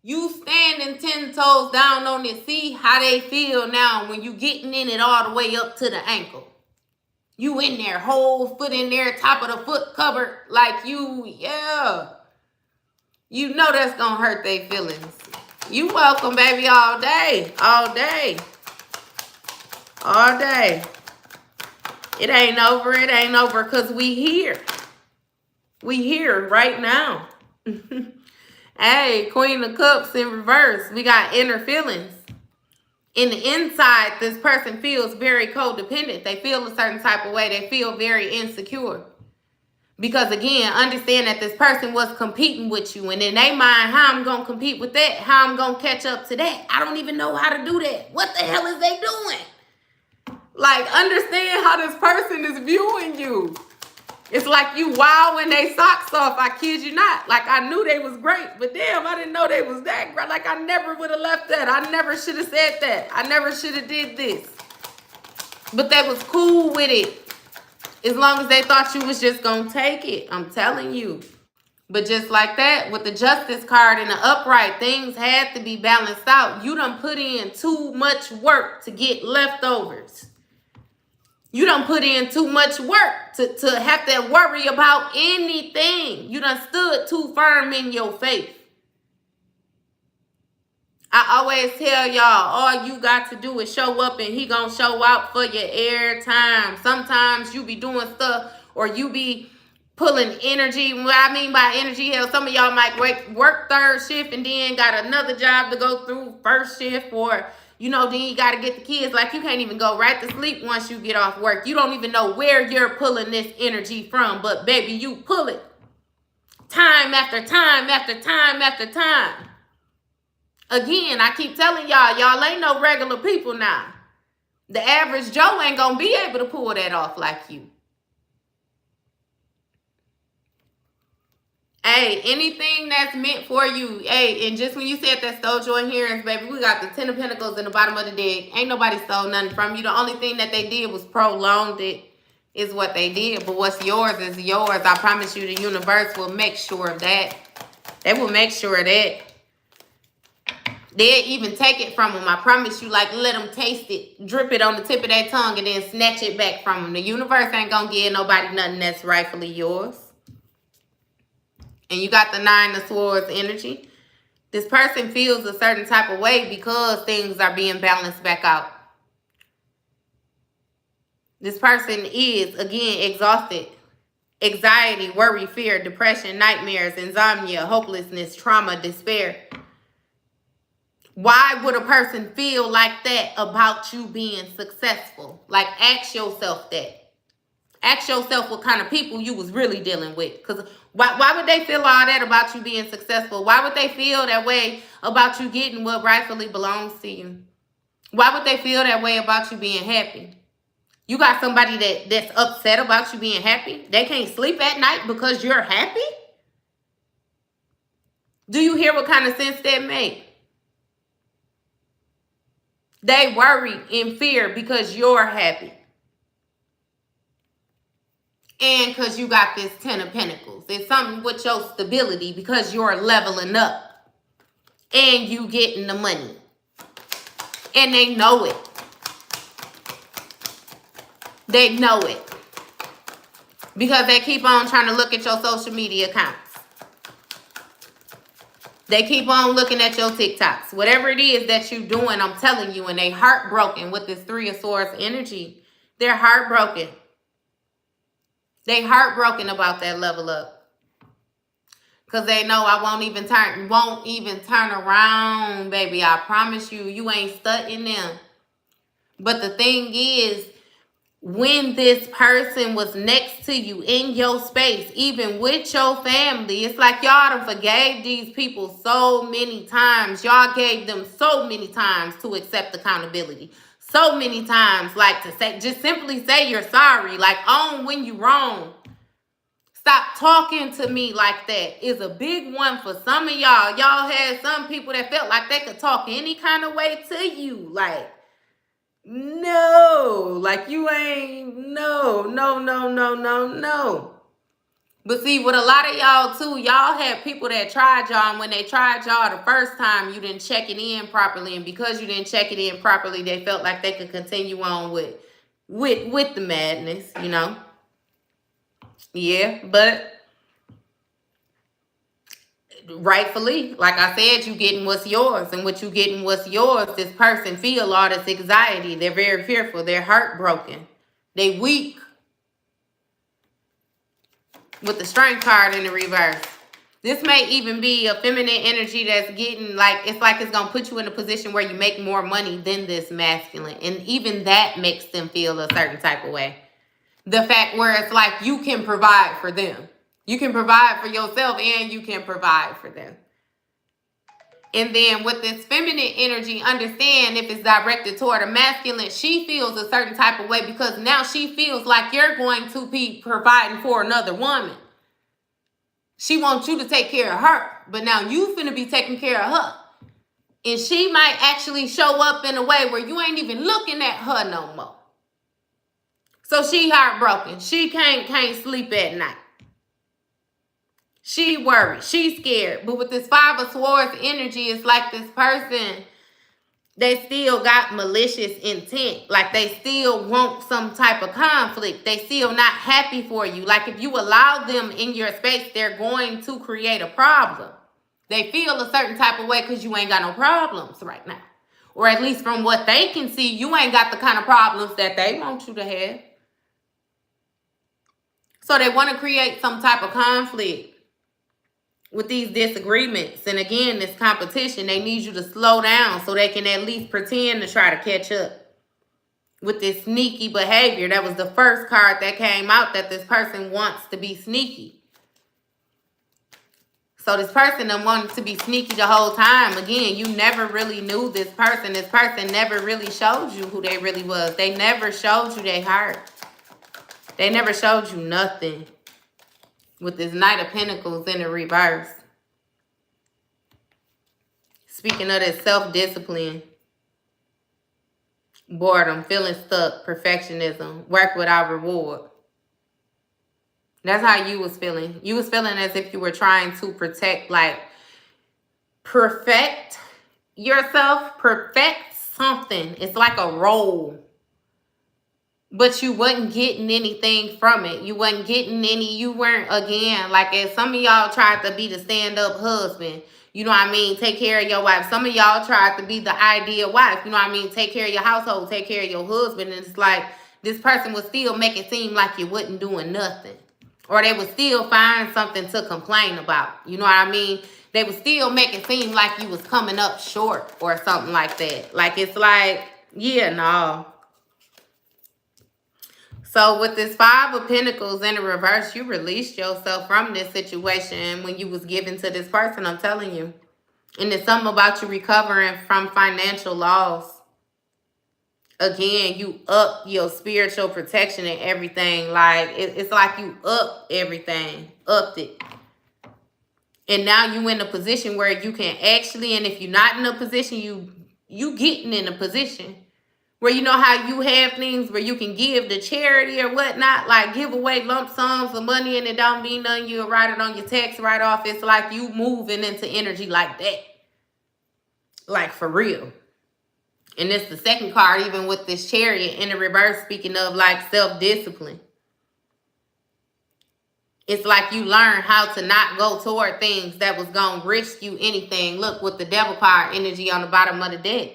you standing 10 toes down on it. See how they feel now when you getting in it all the way up to the ankle. You in there, whole foot in there, top of the foot covered. Like yeah. You know that's gonna hurt their feelings. You welcome, baby, all day. All day. All day. It ain't over. It ain't over because we here. We here right now. Hey, Queen of Cups in reverse. We got inner feelings. In the inside, this person feels very codependent. They feel a certain type of way. They feel very insecure. Because again, understand that this person was competing with you. And in their mind, how I'm going to compete with that? How I'm going to catch up to that? I don't even know how to do that. What the hell is they doing? Like, understand how this person is viewing you. It's like you wowing they socks off. I kid you not. Like, I knew they was great, but damn, I didn't know they was that great. Like, I never would have left that. I never should have said that. I never should have did this. But they was cool with it. As long as they thought you was just gonna take it. I'm telling you. But just like that, with the Justice card and the upright, things had to be balanced out. You done put in too much work to get leftovers. You done put in too much work to have to worry about anything. You done stood too firm in your faith. I always tell y'all, all you got to do is show up and he gonna show out for you every time. Sometimes you be doing stuff or you be pulling energy. What I mean by energy, hell, some of y'all might work third shift and then got another job to go through first shift, or you know, then you got to get the kids. Like, you can't even go right to sleep once you get off work. You don't even know where you're pulling this energy from, but baby, you pull it time after time after time after time. Again, I keep telling y'all ain't no regular people now. The average Joe ain't gonna be able to pull that off like you. Hey, anything that's meant for you. Hey, and just when you said that stole your inheritance, baby, we got the 10 of Pentacles in the bottom of the deck. Ain't nobody stole nothing from you. The only thing that they did was prolonged it, is what they did. But what's yours is yours. I promise you the universe will make sure of that. They will make sure of that. They'll even take it from them. I promise you, like, let them taste it, drip it on the tip of their tongue, and then snatch it back from them. The universe ain't gonna give nobody nothing that's rightfully yours. And you got the 9 of Swords energy. This person feels a certain type of way because things are being balanced back out. This person is, again, exhausted. Anxiety, worry, fear, depression, nightmares, insomnia, hopelessness, trauma, despair. Why would a person feel like that about you being successful? Like, ask yourself that. Ask yourself what kind of people you was really dealing with. Because why would they feel all that about you being successful? Why would they feel that way about you getting what rightfully belongs to you? Why would they feel that way about you being happy? You got somebody that's upset about you being happy? They can't sleep at night because you're happy? Do you hear what kind of sense that makes? They worry and fear because you're happy. And because you got this 10 of Pentacles. It's something with your stability because you're leveling up. And you getting the money. And they know it. They know it. Because they keep on trying to look at your social media accounts. They keep on looking at your TikToks. Whatever it is that you're doing, I'm telling you, and they heartbroken with this 3 of Swords energy. They're heartbroken. They heartbroken about that level up. Because they know I won't even turn around, baby. I promise you, you ain't studying them. But the thing is, when this person was next to you in your space, even with your family, it's like y'all done forgave these people so many times. Y'all gave them so many times to accept accountability. So many times, like, to say, just simply say you're sorry. Like, own when you wrong. Stop talking to me like that is a big one for some of y'all. Y'all had some people that felt like they could talk any kind of way to you. Like, no. Like, you ain't, no. But see, with a lot of y'all too, y'all had people that tried y'all, and when they tried y'all the first time, you didn't check it in properly. And because you didn't check it in properly, they felt like they could continue on with the madness, you know? Yeah, but rightfully, like I said, you getting what's yours. And what you getting what's yours, this person feel all this anxiety. They're very fearful. They're heartbroken. They weak. With the Strength card in the reverse. This may even be a feminine energy that's getting, like, it's going to put you in a position where you make more money than this masculine. And even that makes them feel a certain type of way. The fact where it's like you can provide for them. You can provide for yourself and you can provide for them. And then with this feminine energy, understand if it's directed toward a masculine, she feels a certain type of way because now she feels like you're going to be providing for another woman. She wants you to take care of her, but now you finna be taking care of her. And she might actually show up in a way where you ain't even looking at her no more. So she heartbroken. She can't sleep at night. She worried. She's scared. But with this 5 of Swords energy, it's like this person, they still got malicious intent. Like they still want some type of conflict. They still not happy for you. Like if you allow them in your space, they're going to create a problem. They feel a certain type of way because you ain't got no problems right now. Or at least from what they can see, you ain't got the kind of problems that they want you to have. So they want to create some type of conflict with these disagreements. And again, this competition, they need you to slow down so they can at least pretend to try to catch up with this sneaky behavior. That was the first card that came out, that this person wants to be sneaky. So this person that wanted to be sneaky the whole time. Again, you never really knew this person. This person never really showed you who they really was. They never showed you their heart. They never showed you nothing. With this Knight of Pentacles in the reverse. Speaking of this self-discipline, boredom, feeling stuck, perfectionism, work without reward. That's how you was feeling. You was feeling as if you were trying to protect, like, perfect yourself, perfect something. It's like a role. But you wasn't getting anything from it. You wasn't getting any, you weren't, again, like as some of y'all tried to be the stand-up husband. You know what I mean? Take care of your wife. Some of y'all tried to be the ideal wife. You know what I mean? Take care of your household. Take care of your husband. And it's like this person would still make it seem like you wasn't doing nothing. Or they would still find something to complain about. You know what I mean? They would still make it seem like you was coming up short or something like that. Like it's like, yeah, no. So with this Five of Pentacles in the reverse, you released yourself from this situation when you was given to this person, I'm telling you. And it's something about you recovering from financial loss. Again, you up your spiritual protection and everything. Like, it's like you up everything. Upped it. And now you in a position where you can actually, and if you're not in a position, you getting in a position where you know how you have things where you can give to charity or whatnot, like give away lump sums of money and it don't mean nothing. You'll write it on your tax write-off. It's like you moving into energy like that. Like for real. And it's the second card, even with this Chariot in the reverse, speaking of like self-discipline. It's like you learn how to not go toward things that was going to risk you anything. Look, with the Devil card energy on the bottom of the deck.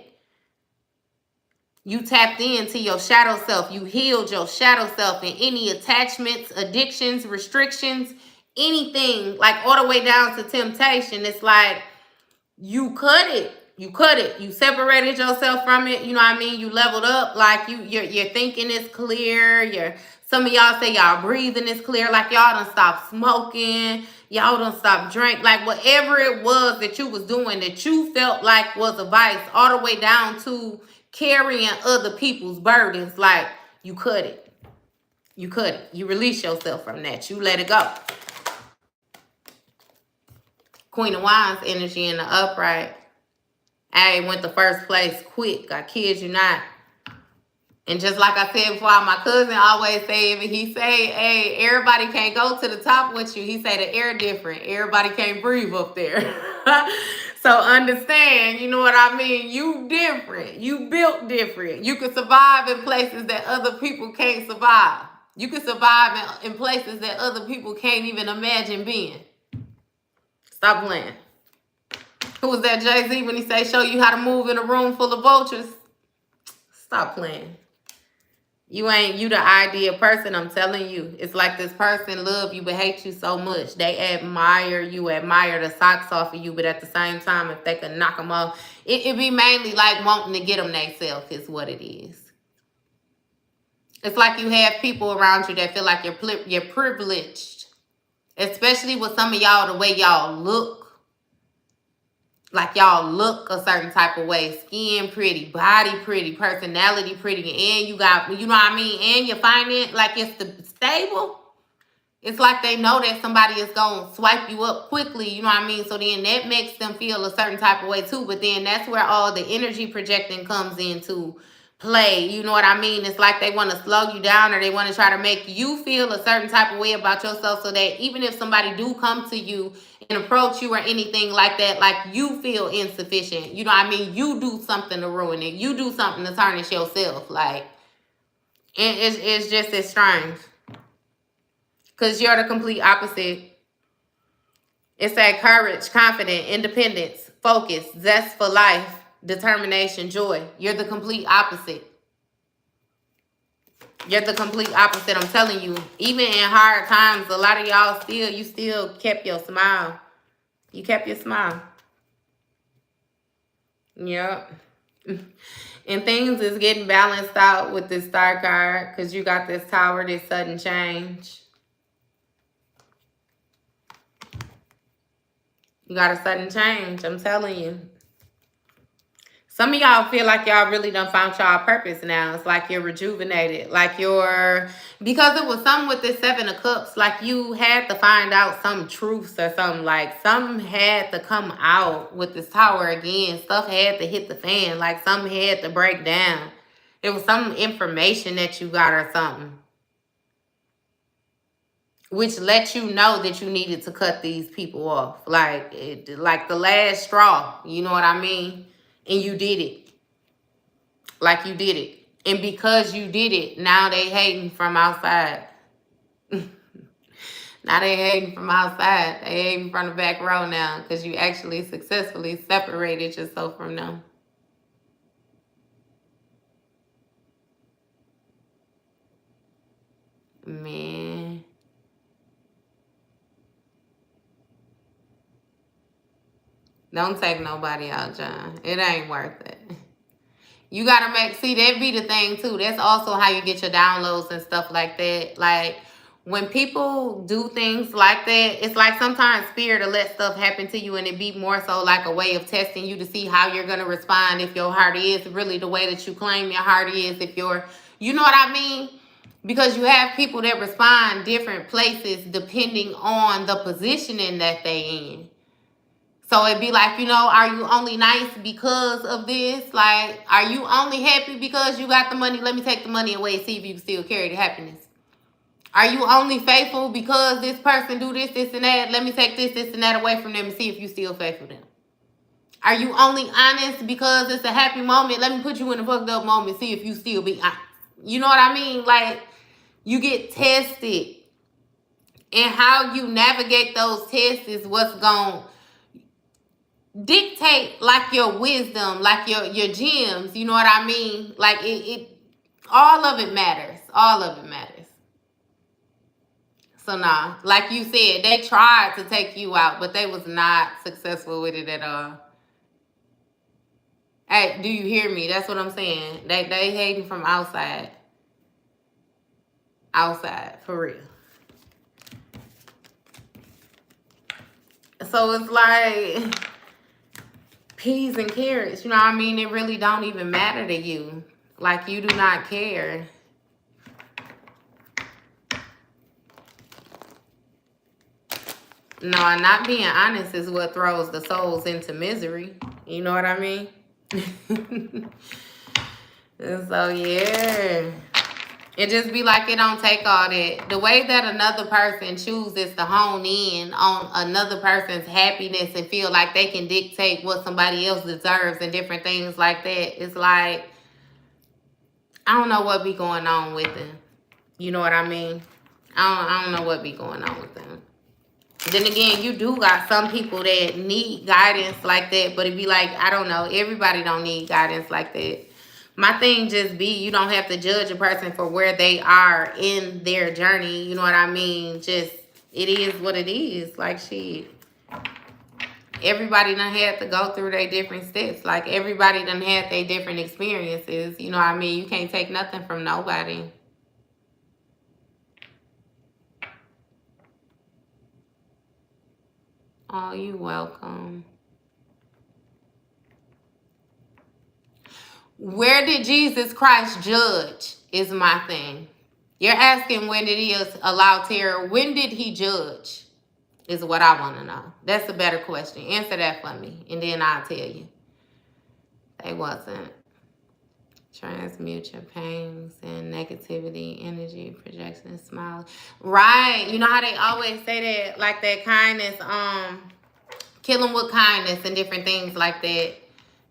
You tapped into your shadow self. You healed your shadow self, and any attachments, addictions, restrictions, anything, like all the way down to temptation. It's like you cut it. You cut it. You separated yourself from it. You know what I mean? You leveled up. Like your thinking is clear. Some of y'all say y'all breathing is clear. Like y'all done stop smoking. Y'all done stop drink. Like whatever it was that you was doing that you felt like was a vice, all the way down to carrying other people's burdens, like you cut it. You cut it. You release yourself from that. You let it go. Queen of Wands energy in the upright. I went to first place quick. I kid you not. And just like I said before, my cousin always say, if he say, hey, everybody can't go to the top with you. He say the air different. Everybody can't breathe up there. So understand, you know what I mean? You different. You built different. You can survive in places that other people can't survive. You can survive in places that other people can't even imagine being. Stop playing. Who was that, Jay-Z, when he say, show you how to move in a room full of vultures? Stop playing. You the ideal person, I'm telling you. It's like this person love you but hate you so much. They admire you, admire the socks off of you, but at the same time, if they could knock them off, it be mainly like wanting to get them themselves is what it is. It's like you have people around you that feel like you're privileged. Especially with some of y'all, the way y'all look. Like y'all look a certain type of way. Skin pretty, body pretty, personality pretty. And you got, you know what I mean? And your finance, like it's stable. It's like they know that somebody is going to swipe you up quickly. You know what I mean? So then that makes them feel a certain type of way too. But then that's where all the energy projecting comes into play. You know what I mean? It's like they want to slow you down, or they want to try to make you feel a certain type of way about yourself, so that even if somebody do come to you and approach you or anything like that, like you feel insufficient. You know what I mean? You do something to ruin it. You do something to tarnish yourself. Like, it's just as strange. Because you're the complete opposite. It's that courage, confidence, independence, focus, zest for life, determination, joy. You're the complete opposite. You're the complete opposite. I'm telling you, even in hard times, a lot of y'all you still kept your smile. You kept your smile. Yep. And things is getting balanced out with this Star card because you got this Tower, this sudden change. You got a sudden change, I'm telling you. Some of y'all feel like y'all really done found y'all purpose now. It's like you're rejuvenated. Like because it was something with this Seven of Cups, like you had to find out some truths or something. Like something had to come out with this Tower again. Stuff had to hit the fan. Like something had to break down. It was some information that you got or something, which let you know that you needed to cut these people off. Like the last straw. You know what I mean? And you did it. Like you did it. And because you did it, now they hating from outside. Now they hating from outside. They hating from the back row now because you actually successfully separated yourself from them. Man. Don't take nobody out, John. It ain't worth it. You gotta that be the thing too. That's also how you get your downloads and stuff like that. Like when people do things like that, it's like sometimes spirit will let stuff happen to you and it be more so like a way of testing you to see how you're gonna respond if your heart is really the way that you claim your heart is. If you're, you know what I mean? Because you have people that respond different places depending on the positioning that they in. So it'd be like, are you only nice because of this? Like, are you only happy because you got the money? Let me take the money away and see if you can still carry the happiness. Are you only faithful because this person do this, this, and that? Let me take this, this, and that away from them and see if you still faithful to them. Are you only honest because it's a happy moment? Let me put you in a fucked up moment, see if you still be honest. You know what I mean? Like, you get tested. And how you navigate those tests is what's going to dictate like your wisdom, like your gems. You know what I mean? Like it all of it matters. All of it matters. So nah, like you said, they tried to take you out, but they was not successful with it at all. Hey, do you hear me? That's what I'm saying. They hating from outside. Outside, for real. So it's like peas and carrots, you know what I mean? It really don't even matter to you. Like, you do not care. No, not being honest is what throws the souls into misery. You know what I mean? So, yeah. It just be like it don't take all that. The way that another person chooses to hone in on another person's happiness and feel like they can dictate what somebody else deserves and different things like that. It's like, I don't know what be going on with them. You know what I mean? I don't know what be going on with them. Then again, you do got some people that need guidance like that, but it be like, I don't know. Everybody don't need guidance like that. My thing just be, you don't have to judge a person for where they are in their journey. You know what I mean? Just, it is what it is. Like, shit. Everybody done had to go through their different steps. Like, everybody done had their different experiences. You know what I mean? You can't take nothing from nobody. Oh, you welcome. Where did Jesus Christ judge is my thing. You're asking when did he allow terror? When did he judge is what I want to know. That's a better question. Answer that for me, and then I'll tell you. They wasn't. Transmute your pains and negativity, energy, projection, smile. Right. You know how they always say that, like that kindness, kill them with kindness and different things like that.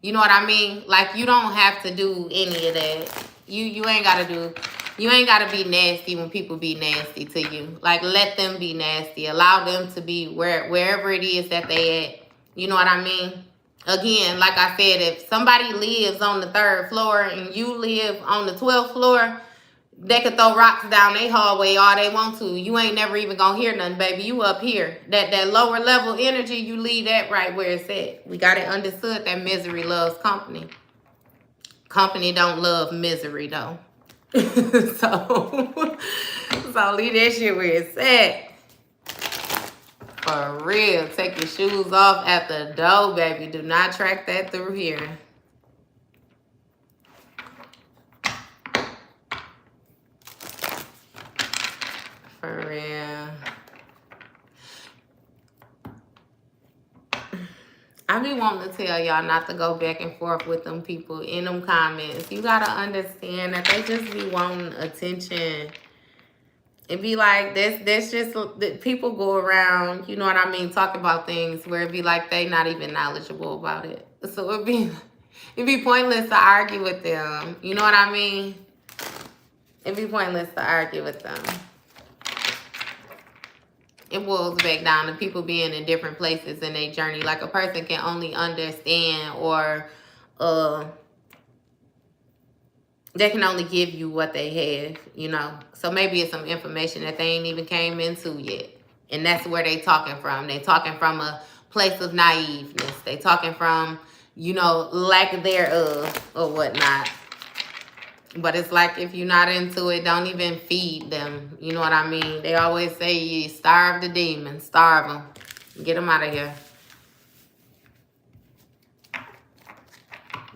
You know what I mean? Like, you don't have to do any of that. You ain't got to do. You ain't got to be nasty when people be nasty to you. Like, let them be nasty. Allow them to be wherever it is that they at. You know what I mean? Again, like I said, if somebody lives on the 3rd floor and you live on the 12th floor, they could throw rocks down their hallway all they want to. You ain't never even gonna hear nothing, baby. You up here. That lower level energy, you leave that right where it's at. We got it understood that misery loves company. Company don't love misery, though. so leave that shit where it's at. For real. Take your shoes off at the door, baby. Do not track that through here. For real. I be wanting to tell y'all not to go back and forth with them people in them comments. You gotta understand that they just be wanting attention. It be like, that's just, people go around, you know what I mean, talking about things where it be like they not even knowledgeable about it. So it'd be pointless to argue with them. You know what I mean? It'd be pointless to argue with them. It boils back down to people being in different places in their journey. Like, a person can only understand or they can only give you what they have, you know. So maybe it's some information that they ain't even came into yet. And that's where they talking from. They talking from a place of naiveness. They talking from, you know, lack thereof or whatnot. But it's like, if you're not into it, don't even feed them. You know what I mean? They always say you starve the demons. Starve them. Get them out of here.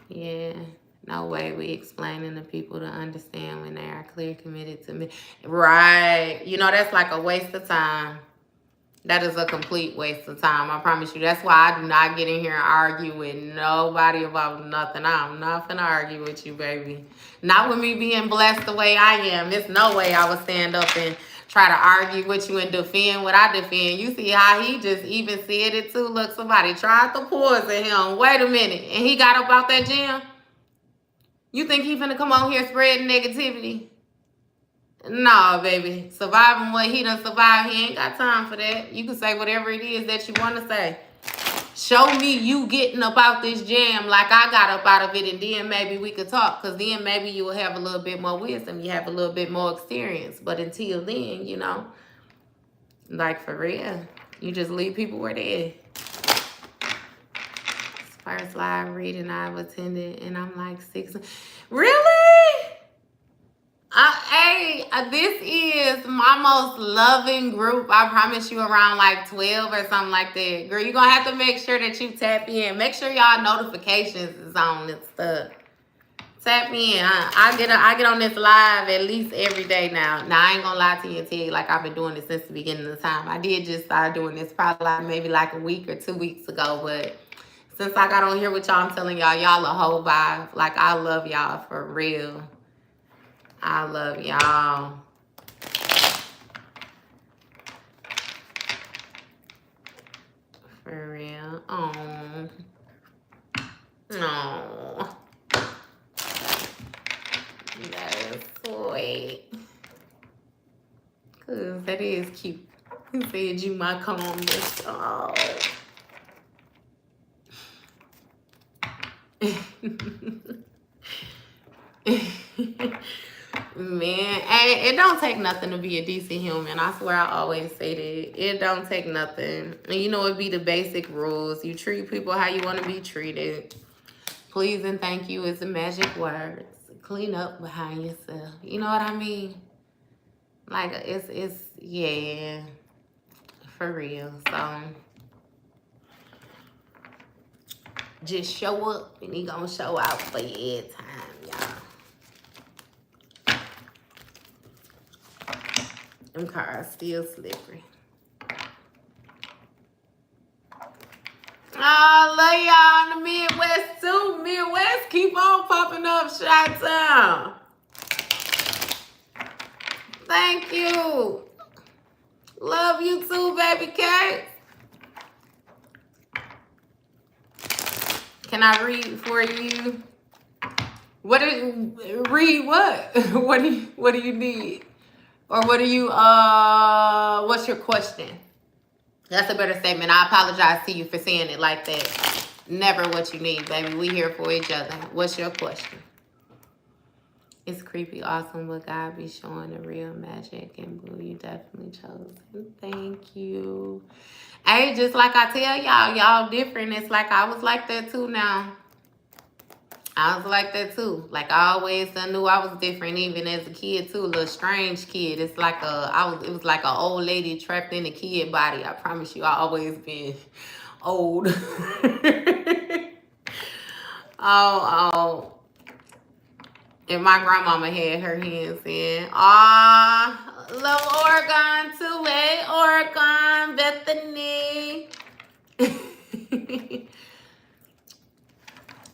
Yeah. No way we explaining to people to understand when they are clear, committed to me. Right. You know, that's like a waste of time. That is a complete waste of time. I promise you. That's why I do not get in here and argue with nobody about nothing. I'm not finna argue with you, baby. Not with me being blessed the way I am. There's no way I would stand up and try to argue with you and defend what I defend. You see how he just even said it too. Look, somebody tried to poison him. Wait a minute. And he got up out that gym? You think he finna come on here spreading negativity? Nah, baby. Surviving what he done survived, he ain't got time for that. You can say whatever it is that you want to say. Show me you getting up out this jam like I got up out of it, and then maybe we could talk. Because then maybe you will have a little bit more wisdom. You have a little bit more experience. But until then, you know, like, for real, you just leave people where they at. First live reading I've attended, and I'm like 6. Really? This is my most loving group. I promise you, around like 12 or something like that. Girl, you're going to have to make sure that you tap in. Make sure y'all notifications is on and stuff. Tap in. I get on this live at least every day now. Now, I ain't going to lie to you and tell you like I've been doing this since the beginning of the time. I did just start doing this probably like maybe like a week or 2 weeks ago. But since I got on here with y'all, I'm telling y'all a whole vibe. Like, I love y'all for real. I love y'all. For real. Oh. No. That is sweet. Cause that is cute. He said you my calmness. Oh. Man, hey, it don't take nothing to be a decent human. I swear, I always say that. It don't take nothing. And you know, it be the basic rules. You treat people how you want to be treated. Please and thank you is the magic words. Clean up behind yourself. You know what I mean? Like, it's yeah, for real. So just show up and he gonna show out for you every time, y'all. Them cars still slippery. Oh, I love y'all in the Midwest too. Midwest keep on popping up, Chi-Town. Thank you. Love you too, baby Kate. Can I read for you? Read what? What do you need? Or what's your question? That's a better statement. I apologize to you for saying it like that. Never what you need, baby. We here for each other. What's your question? It's creepy, awesome, but God be showing the real magic, and Blue, you definitely chose it. Thank you. Hey, just like I tell y'all different. It's like I was like that too now. I was like that too. Like I always knew I was different, even as a kid too. A little strange kid. It's like it was like an old lady trapped in a kid body. I promise you, I always been old. oh. And my grandmama had her hands in. Ah, little Oregon too, Oregon, Bethany.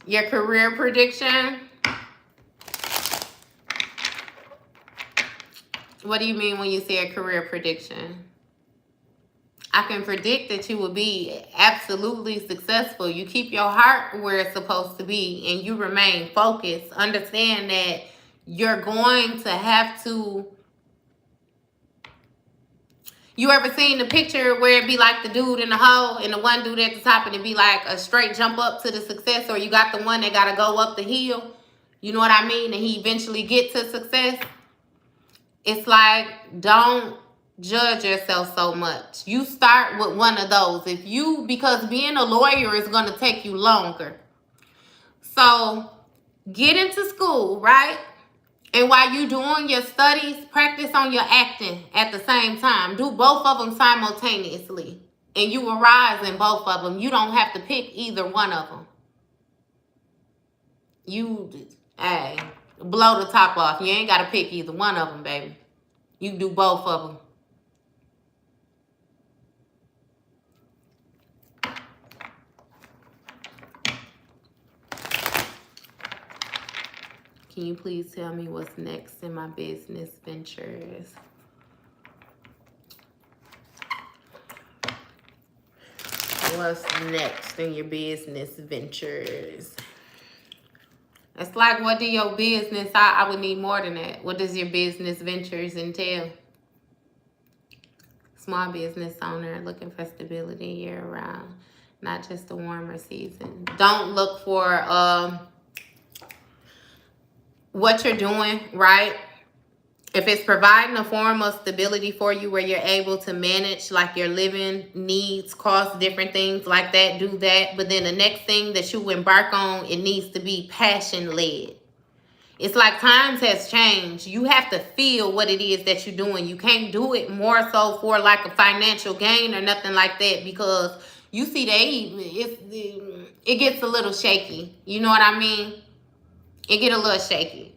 Your career prediction? What do you mean when you say a career prediction? I can predict that you will be absolutely successful. You keep your heart where it's supposed to be and you remain focused. Understand that you're going to have to... You ever seen the picture where it be like the dude in the hole and the one dude at the top and it be like a straight jump up to the success, or you got the one that got to go up the hill? You know what I mean? And he eventually get to success. It's like, don't judge yourself so much. You start with one of those. Because being a lawyer is going to take you longer. So get into school, right? And while you doing your studies, practice on your acting at the same time. Do both of them simultaneously. And you will rise in both of them. You don't have to pick either one of them. Hey, blow the top off. You ain't got to pick either one of them, baby. You do both of them. Can you please tell me what's next in my business ventures? What's next in your business ventures? It's like, what do your business... I would need more than that. What does your business ventures entail? Small business owner looking for stability year-round, not just the warmer season. Don't look for what you're doing, right? If it's providing a form of stability for you where you're able to manage like your living needs, costs, different things like that, do that. But then the next thing that you embark on, it needs to be passion-led. It's like times has changed. You have to feel what it is that you're doing. You can't do it more so for like a financial gain or nothing like that, because you see it gets a little shaky. You know what I mean? It get a little shaky.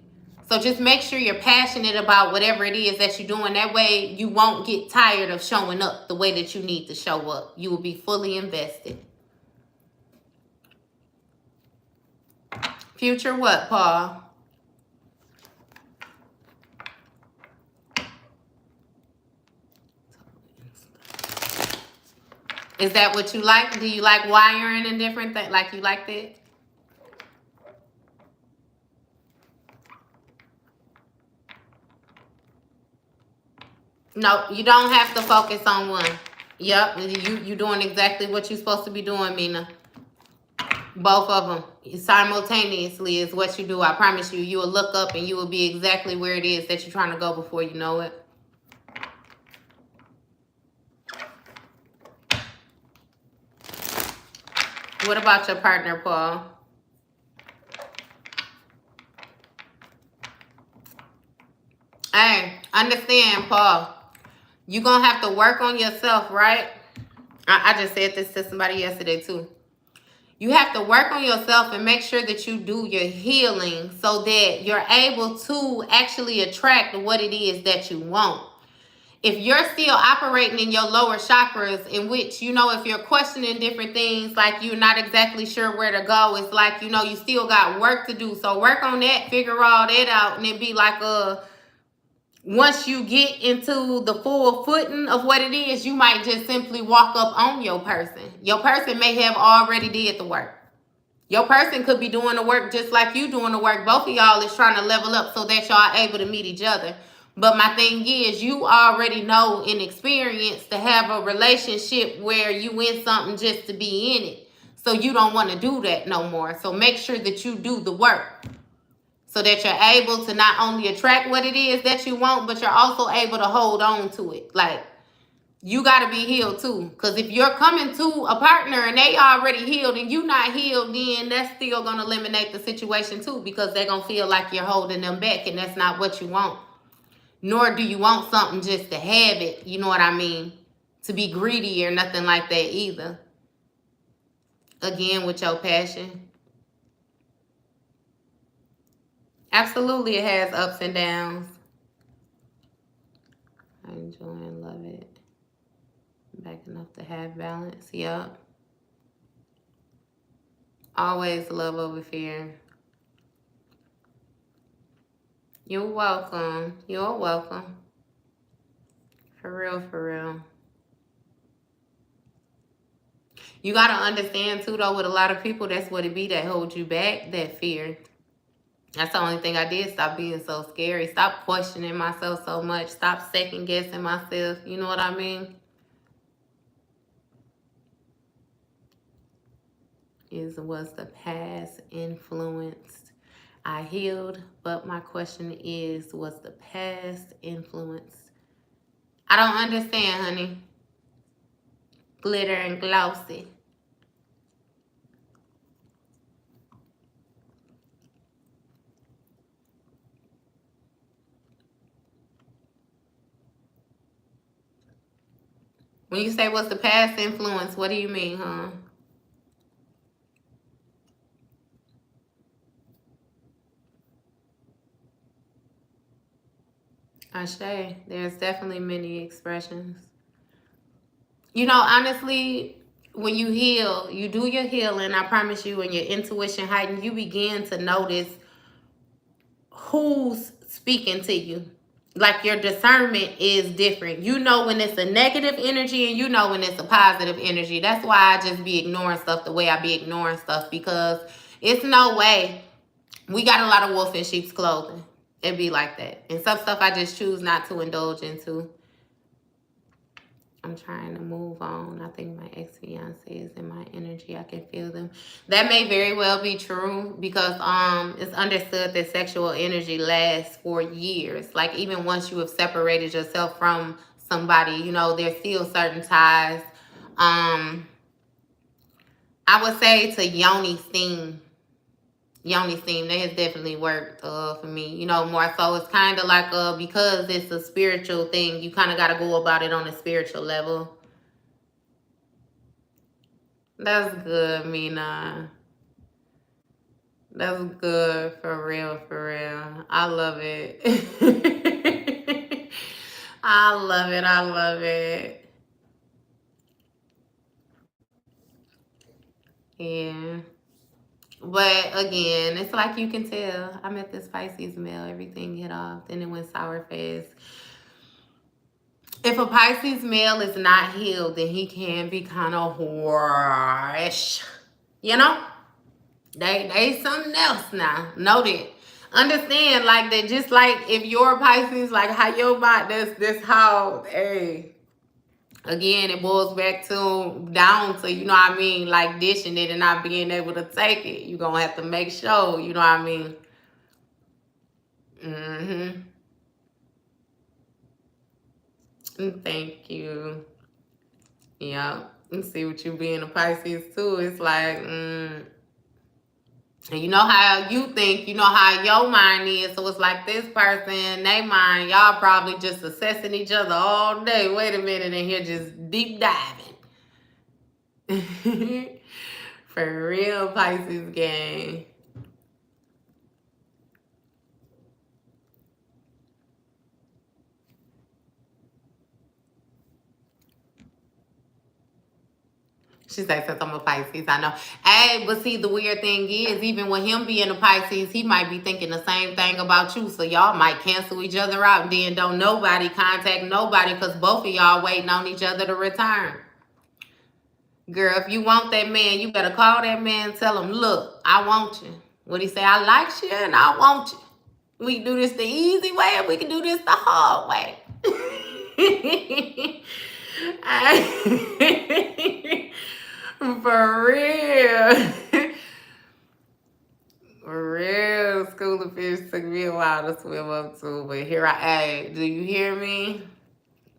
So just make sure you're passionate about whatever it is that you're doing. That way you won't get tired of showing up the way that you need to show up. You will be fully invested. Future what, Paul? Is that what you like? Do you like wiring and different things? Like you like that? No, you don't have to focus on one. Yep, you doing exactly what you're supposed to be doing, Mina. Both of them simultaneously is what you do. I promise you, you will look up and you will be exactly where it is that you're trying to go before you know it. What about your partner, Paul? Hey, understand, Paul. You're going to have to work on yourself, right? I just said this to somebody yesterday, too. You have to work on yourself and make sure that you do your healing so that you're able to actually attract what it is that you want. If you're still operating in your lower chakras, in which, you know, if you're questioning different things, like you're not exactly sure where to go, it's like, you know, you still got work to do. So work on that, figure all that out, and it be like once you get into the full footing of what it is, you might just simply walk up on your person. Your person may have already did the work. Your person could be doing the work just like you doing the work. Both of y'all is trying to level up so that y'all are able to meet each other. But my thing is, you already know in experience to have a relationship where you in something just to be in it. So you don't want to do that no more. So make sure that you do the work so that you're able to not only attract what it is that you want, but you're also able to hold on to it. Like, you got to be healed too. Because if you're coming to a partner and they already healed and you not healed, then that's still going to eliminate the situation too, because they're going to feel like you're holding them back, and that's not what you want. Nor do you want something just to have it, you know what I mean? To be greedy or nothing like that either. Again, with your passion. Absolutely, it has ups and downs. I enjoy and love it. Back enough to have balance. Yup. Always love over fear. You're welcome. You're welcome. For real, for real. You got to understand too, though, with a lot of people, that's what it be that holds you back, that fear. That's the only thing I did. Stop being so scary. Stop questioning myself so much. Stop second guessing myself. You know what I mean? Was the past influenced? I healed, but my question is, was the past influenced? I don't understand, honey. Glitter and glossy. When you say what's the past influence, what do you mean, huh? Ashe, there's definitely many expressions. You know, honestly, when you heal, you do your healing, I promise you, when your intuition heightened, you begin to notice who's speaking to you. Like, your discernment is different. You know when it's a negative energy and you know when it's a positive energy. That's why I just be ignoring stuff the way I be ignoring stuff, because it's no way. We got a lot of wolf in sheep's clothing. It be like that. And some stuff I just choose not to indulge into. I'm trying to move on. I think my ex-fiance is in my energy. I can feel them. That may very well be true, because it's understood that sexual energy lasts for years. Like, even once you have separated yourself from somebody, you know, there's still certain ties. I would say to Yoni Steam. Yoni Steam, that has definitely worked for me. You know, more so it's kind of like because it's a spiritual thing, you kind of got to go about it on a spiritual level. That's good, Mina. That's good, for real, for real. I love it. I love it. I love it. Yeah. But again, it's like you can tell. I met this Pisces male. Everything hit off. Then it went sour fast. If a Pisces male is not healed, then he can be kind of whorish. You know? They something else now. Know that. Understand, like, that, just like if you're a Pisces, like how your mind, this how, hey, again, it boils back to down to, you know what I mean, like dishing it and not being able to take it. You're going to have to make sure, you know what I mean? Thank you. Yeah. And see what you being a Pisces too. It's like, and you know how you think, you know how your mind is. So it's like this person, they mind, y'all probably just assessing each other all day. Wait a minute, and here just deep diving. For real, Pisces gang. She said, since I'm a Pisces, I know. Hey, but see, the weird thing is, even with him being a Pisces, he might be thinking the same thing about you. So y'all might cancel each other out, and then don't nobody contact nobody, because both of y'all waiting on each other to return. Girl, if you want that man, you better call that man, tell him, look, I want you. What he say, I like you and I want you. We can do this the easy way or we can do this the hard way. For real. For real. School of Fish took me a while to swim up to, but here hey, do you hear me?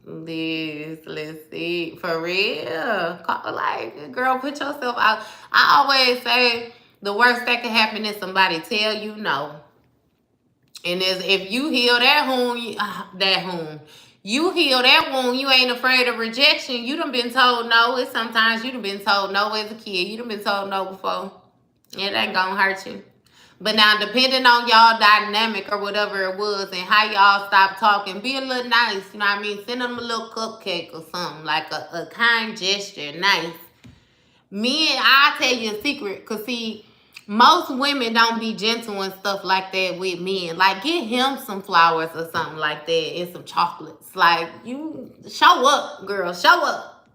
Let's see. For real. Like, girl, put yourself out. I always say the worst that can happen is somebody tell you no. And if you heal that wound, you heal that wound, you ain't afraid of rejection. You done been told no. It's sometimes you done been told no as a kid. You done been told no before. It ain't gonna hurt you. But now, depending on y'all dynamic or whatever it was and how y'all stop talking, be a little nice. You know what I mean? Send them a little cupcake or something. Like a kind gesture. Nice. Men, I'll tell you a secret. Because, see, most women don't be gentle and stuff like that with men. Like, get him some flowers or something like that and some chocolates. Like, you show up, girl. Show up.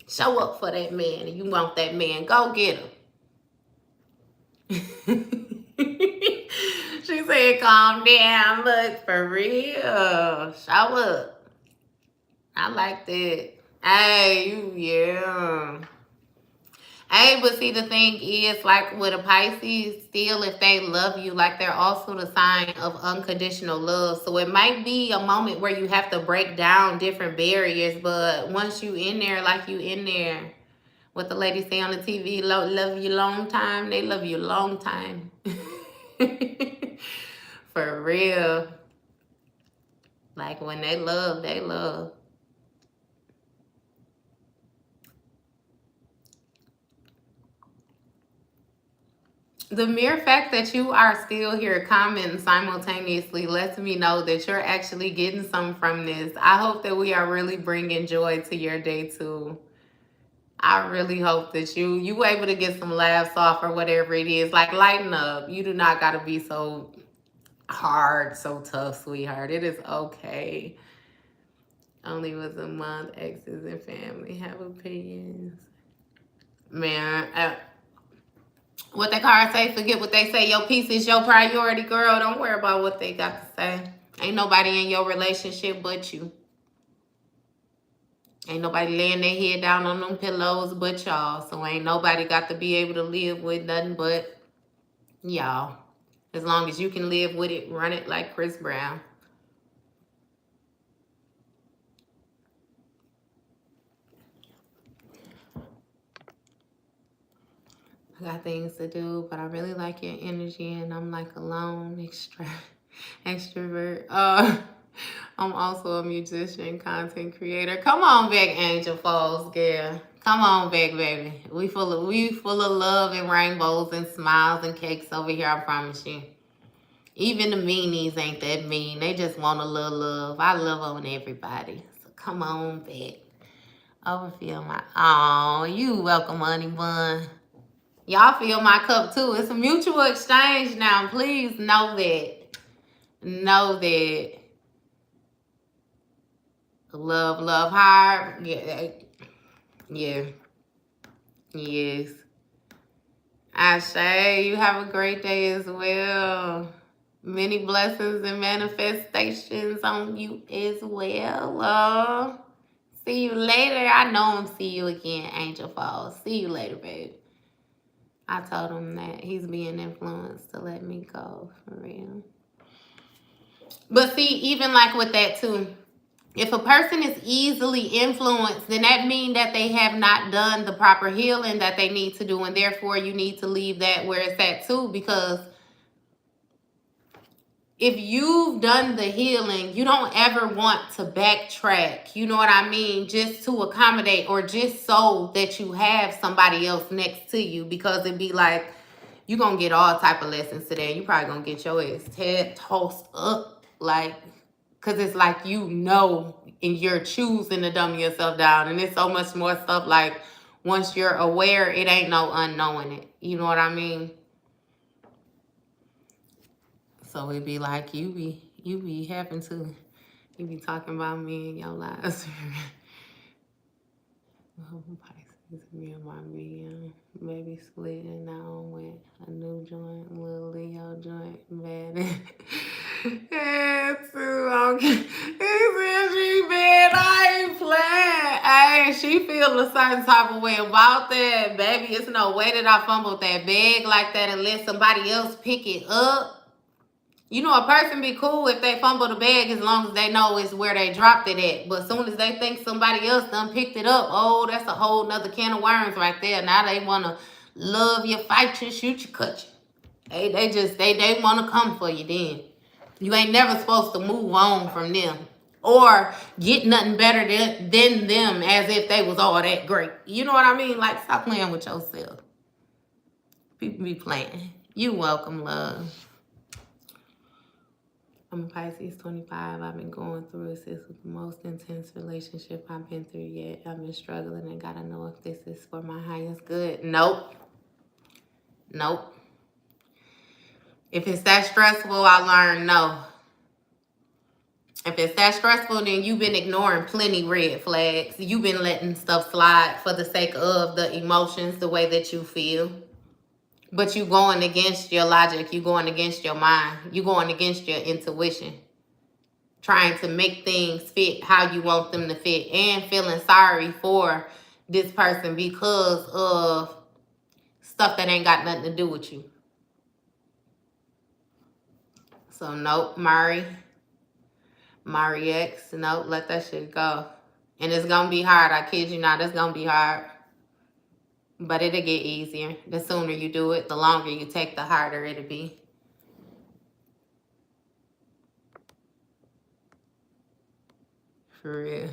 Show up for that man. And you want that man. Go get him. She said, calm down. Look, for real. Show up. I like that. Hey, yeah. Hey, but see, the thing is, like with a Pisces, still, if they love you, like they're also the sign of unconditional love. So it might be a moment where you have to break down different barriers, but once you in there, like you in there, what the lady say on the TV, love you long time, they love you long time. For real. Like when they love, they love. The mere fact that you are still here commenting simultaneously lets me know that you're actually getting something from this. I hope that we are really bringing joy to your day too. I really hope that you able to get some laughs off or whatever it is. Like, lighten up. You do not got to be so hard, so tough, sweetheart. It is okay. Only was a month. Exes and family have opinions. Man, what that card say, forget what they say. Your peace is your priority, girl. Don't worry about what they got to say. Ain't nobody in your relationship but you. Ain't nobody laying their head down on them pillows but y'all. So ain't nobody got to be able to live with nothing but y'all. As long as you can live with it, run it like Chris Brown. I got things to do, but I really like your energy, and I'm like a lone extrovert. I'm also a musician, content creator. Come on back, Angel Falls, girl. Come on back, baby. We full of love and rainbows and smiles and cakes over here. I promise you. Even the meanies ain't that mean. They just want a little love. I love on everybody. So come on back. Overfill my. Oh, you welcome, honey bun. Y'all fill my cup too. It's a mutual exchange now. Please know that. Know that. Love hard. Yeah. Yeah. Yes. Ashe, you have a great day as well. Many blessings and manifestations on you as well. See you later. I know I'm see you again, Angel Falls. See you later, babe. I told him that he's being influenced to let me go, for real. But see, even like with that too, if a person is easily influenced, then that means that they have not done the proper healing that they need to do, and therefore you need to leave that where it's at too, because if you've done the healing, you don't ever want to backtrack, you know what I mean, just to accommodate or just so that you have somebody else next to you, because it'd be like, you're going to get all type of lessons today. You probably going to get your ass tossed up, like, because it's like, you know, and you're choosing to dumb yourself down. And there's so much more stuff, like, once you're aware, it ain't no unknowing it. You know what I mean? So it'd be like, you be having to, you be talking about me in your lives. It's me and my BM. Maybe splitting now with a new joint, little Leo joint, man. Yeah, too. Okay. He said she bad. I ain't playing. Hey, she feel a certain type of way about that, baby. It's no way that I fumbled that bag like that and let somebody else pick it up. You know, a person be cool if they fumble the bag as long as they know it's where they dropped it at. But as soon as they think somebody else done picked it up, oh, that's a whole nother can of worms right there. Now they want to love you, fight you, shoot you, cut you. They want to come for you then. You ain't never supposed to move on from them or get nothing better than them as if they was all that great. You know what I mean? Like, stop playing with yourself. People be playing. You welcome, love. I'm a Pisces 25. I've been going through it. This is the most intense relationship I've been through yet. I've been struggling and gotta know if this is for my highest good. Nope. Nope. If it's that stressful, I learned no. If it's that stressful, then you've been ignoring plenty red flags. You've been letting stuff slide for the sake of the emotions, the way that you feel. But you going against your logic. You going against your mind. You going against your intuition. Trying to make things fit how you want them to fit and feeling sorry for this person because of stuff that ain't got nothing to do with you. So nope, Mari X, nope, let that shit go. And it's gonna be hard, I kid you not, it's gonna be hard. But it'll get easier. The sooner you do it, the longer you take, the harder it'll be. For real.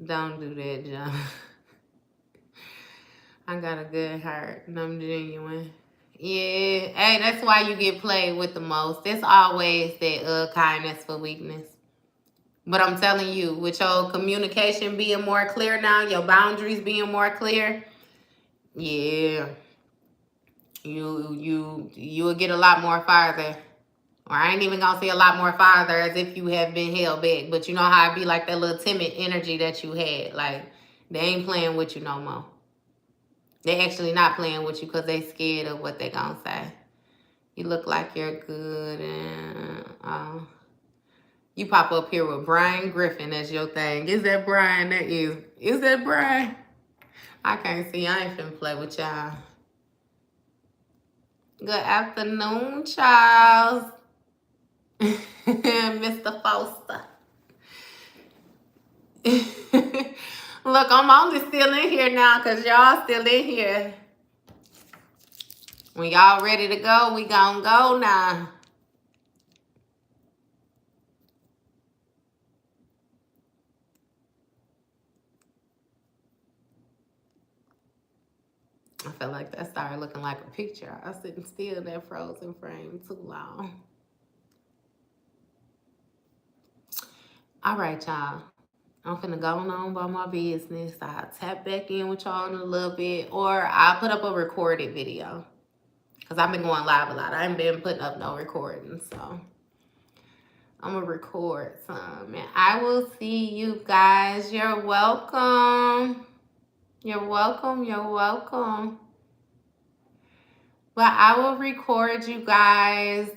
Don't do that, John. I got a good heart and I'm genuine. Yeah, hey, that's why you get played with the most. It's always that kindness for weakness. But I'm telling you, with your communication being more clear now, your boundaries being more clear, yeah, you will get a lot more farther. Or I ain't even gonna say a lot more farther as if you have been held back. But you know how it be like that little timid energy that you had. Like, they ain't playing with you no more. They actually not playing with you because they scared of what they gonna say. You look like you're good and you pop up here with Brian Griffin as your thing. Is that Brian? Is that Brian? I can't see. I ain't finna play with y'all. Good afternoon, Charles. Mr. Foster. Look, I'm only still in here now because y'all still in here. When y'all ready to go, we gonna go now. I felt like that started looking like a picture. I was sitting still in that frozen frame too long. All right, y'all. I'm finna go on about my business. I'll tap back in with y'all in a little bit. Or I'll put up a recorded video. Because I've been going live a lot. I ain't been putting up no recordings. So I'm going to record some. And I will see you guys. You're welcome. You're welcome. You're welcome. But I will record you guys.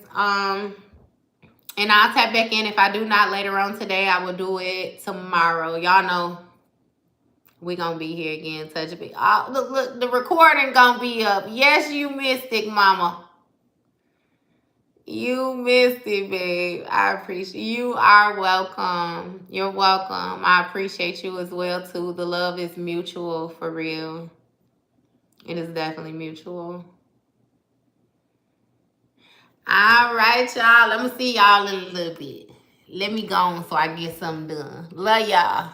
And I'll tap back in. If I do not later on today, I will do it tomorrow. Y'all know we gonna be here again. Touch me. Oh, look, the recording gonna be up. Yes, you missed it, mama. You missed it, babe. I appreciate you. Are welcome. You're welcome. I appreciate you as well, too. The love is mutual, for real. It is definitely mutual. All right, y'all. Let me see y'all in a little bit. Let me go on so I get something done. Love y'all.